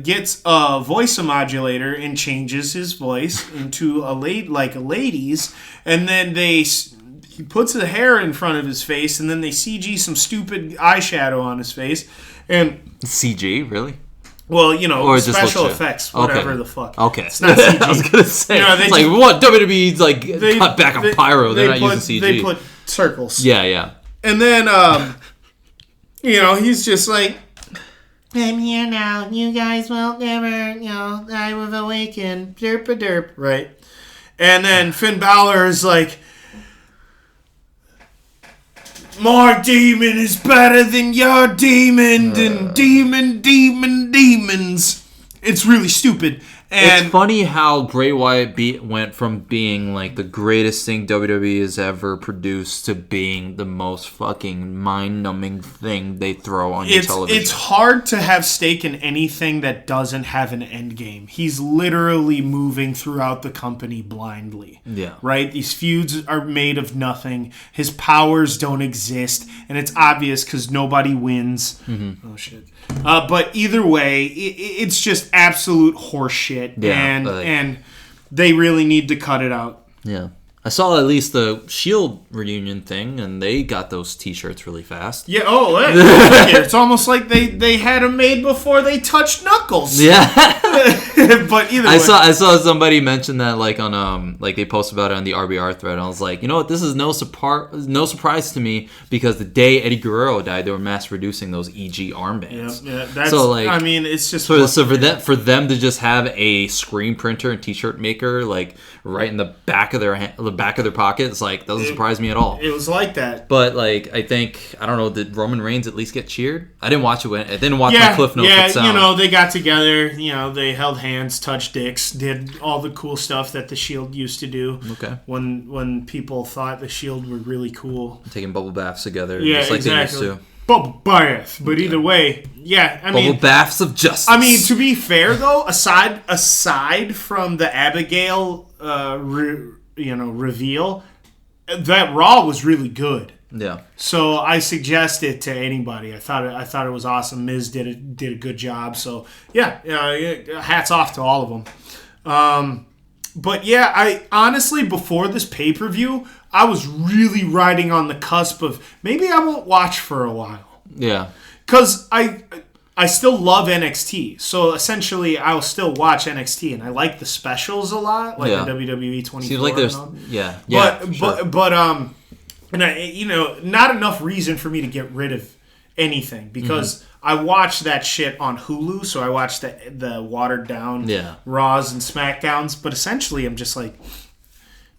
gets a voice modulator and changes his voice into a lady's, and then he puts the hair in front of his face, and then they CG some stupid eyeshadow on his face, and CG really. Well, or special effects, whatever the fuck. Okay, it's not CG. I was gonna say, what WWE's cut back on pyro. They're not using CG. They put circles. Yeah. And then, he's just like. I'm here now. You guys will never, I will awaken. Derp-a-derp. Right. And then Finn Balor is like, my demon is better than your demon and demons. It's really stupid. And it's funny how Bray Wyatt went from being the greatest thing WWE has ever produced to being the most fucking mind-numbing thing they throw on your television. It's hard to have stake in anything that doesn't have an end game. He's literally moving throughout the company blindly. Yeah. Right? These feuds are made of nothing. His powers don't exist. And it's obvious because nobody wins. Mm-hmm. Oh, shit. But either way, it's just absolute horseshit. Yeah, and they really need to cut it out. Yeah. I saw at least the Shield reunion thing, and they got those T-shirts really fast. Yeah, it's almost like they had them made before they touched Knuckles. Yeah. But either way. I saw somebody mention that on they posted about it on the RBR thread, and I was like, you know what, this is no surprise to me, because the day Eddie Guerrero died, they were mass producing those EG armbands. Yeah, that's it's just so for them to just have a screen printer and T-shirt maker right in the back of their pocket, it's doesn't surprise me at all. It was like that. But I don't know, did Roman Reigns at least get cheered? I didn't watch it. I didn't watch my Cliff Notes. Yeah, they got together. They held hands, touched dicks, did all the cool stuff that the Shield used to do. Okay. When people thought the Shield were really cool, taking bubble baths together, just like they used to. Bubble bath, but either way, bubble baths of justice. I mean, to be fair though, aside from the Abigail reveal, that Raw was really good. Yeah. So I suggest it to anybody. I thought it was awesome. Miz did a good job. So hats off to all of them. But yeah, I honestly, before this pay-per-view, I was really riding on the cusp of maybe I won't watch for a while. Yeah. Because I still love NXT. So essentially, I'll still watch NXT. And I like the specials a lot, like the WWE 24. Seems like there's... Yeah. And not enough reason for me to get rid of anything. Because I watched that shit on Hulu. So I watched the watered down Raws and SmackDowns. But essentially, I'm just like...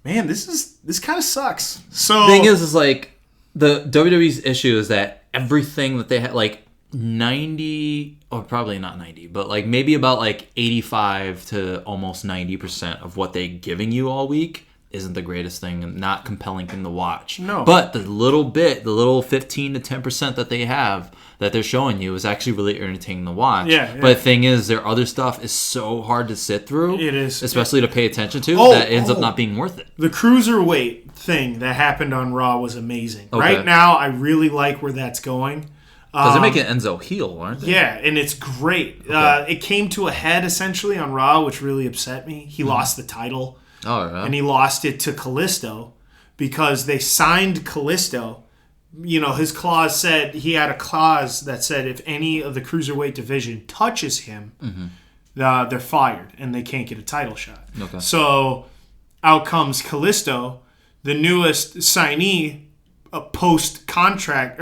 Man, this kind of sucks. So the thing is like the WWE's issue is that everything that they had, like 90, or probably not 90, but like maybe about like 85 to almost 90% of what they're giving you all week isn't the greatest thing and not compelling thing to watch. No. But the little 15 to 10% that they have that they're showing you is actually really entertaining to watch. Yeah. But the thing is, their other stuff is so hard to sit through. It is. Especially to pay attention to, that ends up not being worth it. The Cruiserweight thing that happened on Raw was amazing. Okay. Right now, I really like where that's going. Because they're making Enzo heel, aren't they? Yeah, and it's great. Okay. It came to a head, essentially, on Raw, which really upset me. He lost the title. Oh, right. And he lost it to Kalisto because they signed Kalisto. You know, his clause said, he had a clause that said if any of the Cruiserweight division touches him, they're fired and they can't get a title shot. Okay. So out comes Kalisto, the newest signee, post-contract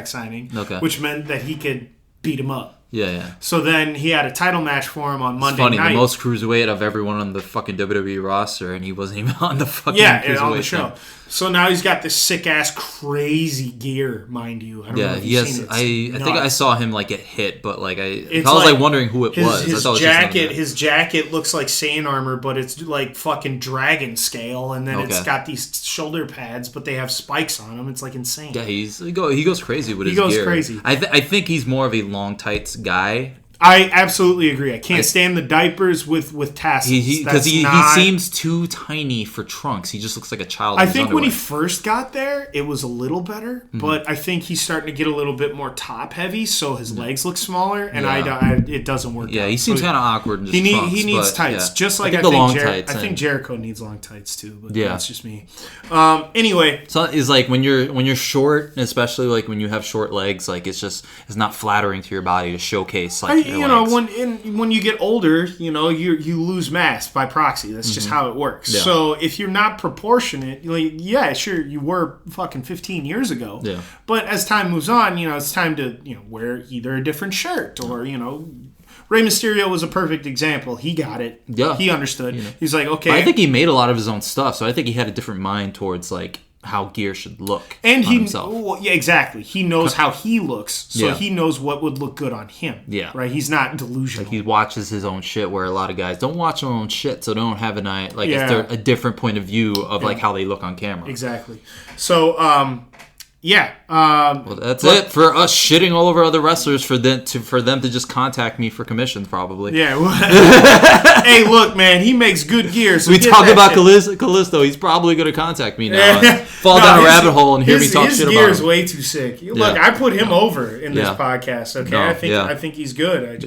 signing, which meant that he could beat him up. Yeah. So then he had a title match for him on Monday night. It's funny, the most cruiserweight of everyone on the fucking WWE roster, and he wasn't even on the fucking cruiserweight on the show. thing. So now he's got this sick-ass crazy gear, mind you. I don't know if you've seen it. I think I saw him like get hit, but like I was like like wondering who it was. His jacket looks like Saiyan armor, but it's like fucking dragon scale, and then it's got these shoulder pads, but they have spikes on them. It's like insane. Yeah, he goes crazy with his gear. He goes crazy. I think he's more of a long tights guy. I absolutely agree. I can't stand the diapers with tassels. Because he seems too tiny for trunks. He just looks like a child. I think when he first got there, it was a little better, but I think he's starting to get a little bit more top heavy, so his legs look smaller, and it doesn't work. Yeah, he seems kind of awkward. He needs tights, just like I think Jericho needs long tights too. But that's just me. Anyway, so it's like when you're short, especially like when you have short legs, like it's not flattering to your body to showcase like. When you get older, you lose mass by proxy. That's just how it works. Yeah. So if you're not proportionate, sure, you were fucking 15 years ago. Yeah. But as time moves on, it's time to wear either a different shirt or Rey Mysterio was a perfect example. He got it. Yeah. He understood. He's like, okay. I think he made a lot of his own stuff, so I think he had a different mind towards like how gear should look and on himself. Well, yeah, exactly. He knows how he looks, so he knows what would look good on him. Yeah, right. He's not delusional. Like he watches his own shit, where a lot of guys don't watch their own shit, so they don't have a different point of view of like how they look on camera. Exactly. So, well, that's it for us shitting all over other wrestlers for them to just contact me for commissions, probably. Yeah. Hey, look, man, he makes good gear. So we talk about Kalisto. He's probably going to contact me now. And fall down a rabbit hole and hear me talk shit about him. His gear is way too sick. Look, I put him over in this podcast. Okay, I think he's good.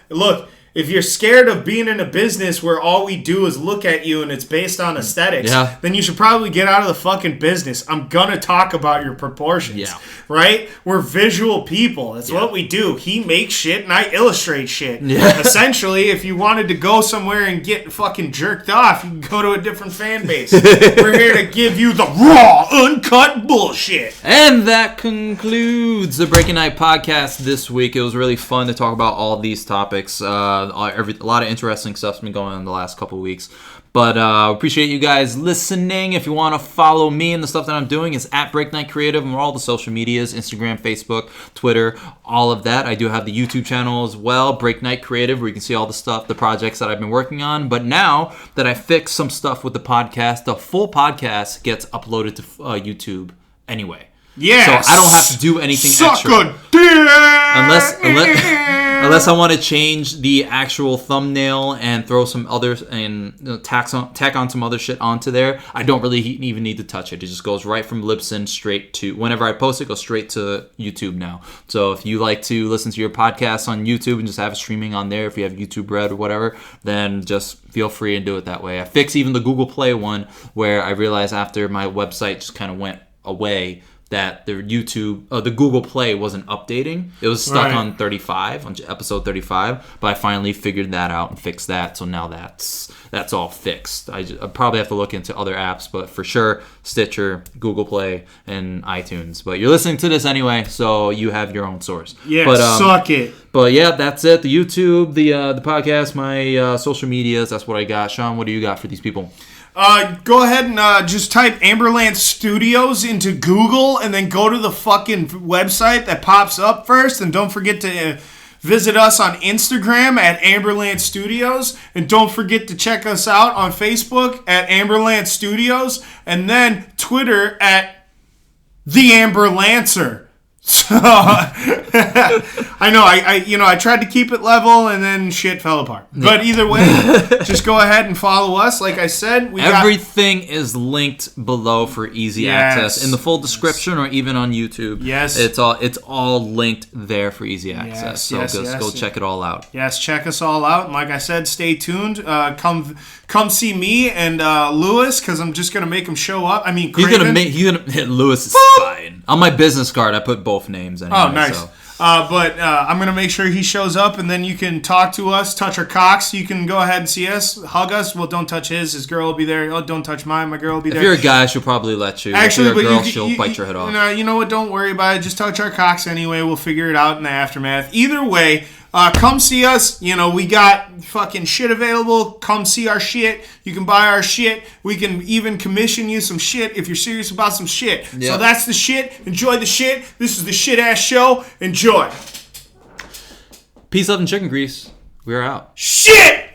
Look. If you're scared of being in a business where all we do is look at you and it's based on aesthetics, then you should probably get out of the fucking business. I'm going to talk about your proportions, right? We're visual people. That's what we do. He makes shit and I illustrate shit. Yeah. Essentially, if you wanted to go somewhere and get fucking jerked off, you can go to a different fan base. We're here to give you the raw, uncut bullshit. And that concludes the Break Knyte podcast this week. It was really fun to talk about all these topics. A lot of interesting stuff's been going on the last couple of weeks. But appreciate you guys listening. If you want to follow me and the stuff that I'm doing, it's at Break Knyte Creative and all the social medias, Instagram, Facebook, Twitter, all of that. I do have the YouTube channel as well, Break Knyte Creative, where you can see all the stuff, the projects that I've been working on. But now that I fixed some stuff with the podcast, the full podcast gets uploaded to YouTube anyway. Yes. So I don't have to do anything extra. Suck a dick! Unless I want to change the actual thumbnail and throw some others and tack on some other shit onto there, I don't really even need to touch it. It just goes right from Libsyn straight to, whenever I post it, goes straight to YouTube now. So if you like to listen to your podcast on YouTube and just have it streaming on there, if you have YouTube Red or whatever, then just feel free and do it that way. I fixed even the Google Play one where I realized after my website just kind of went away that the Google Play wasn't updating. It was stuck on 35, on episode 35, but I finally figured that out and fixed that, so now that's all fixed. I probably have to look into other apps, but for sure, Stitcher, Google Play, and iTunes. But you're listening to this anyway, so you have your own source. Yeah, but, suck it. But yeah, that's it. The YouTube, the podcast, my social medias, that's what I got. Sean, what do you got for these people? Go ahead and just type Amberland Studios into Google and then go to the fucking website that pops up first. And don't forget to visit us on Instagram at Amberland Studios. And don't forget to check us out on Facebook at Amberland Studios. And then Twitter at The Amber Lancer. So I know I tried to keep it level and then shit fell apart. But either way, just go ahead and follow us. Like I said, everything is linked below for easy access in the full description or even on YouTube. Yes, it's all linked there for easy access. Go check it all out. Yes, check us all out. And like I said, stay tuned. Come see me and Lewis because I'm just gonna make him show up. I mean, Craven. He's gonna hit Lewis is fine. On my business card, I put both names anyway. Oh, nice. So. But I'm going to make sure he shows up, and then you can talk to us, touch our cocks. You can go ahead and see us, hug us. Well, don't touch his. His girl will be there. Oh, don't touch mine. My girl will be there. If you're a guy, she'll probably let you. Actually, if you're a girl, she'll bite your head off. No, you know what? Don't worry about it. Just touch our cocks anyway. We'll figure it out in the aftermath. Either way, come see us. We got fucking shit available. Come see our shit. You can buy our shit. We can even commission you some shit if you're serious about some shit. Yep. So that's the shit. Enjoy the shit. This is the shit-ass show. Enjoy. Peace, love, and chicken grease. We're out. Shit!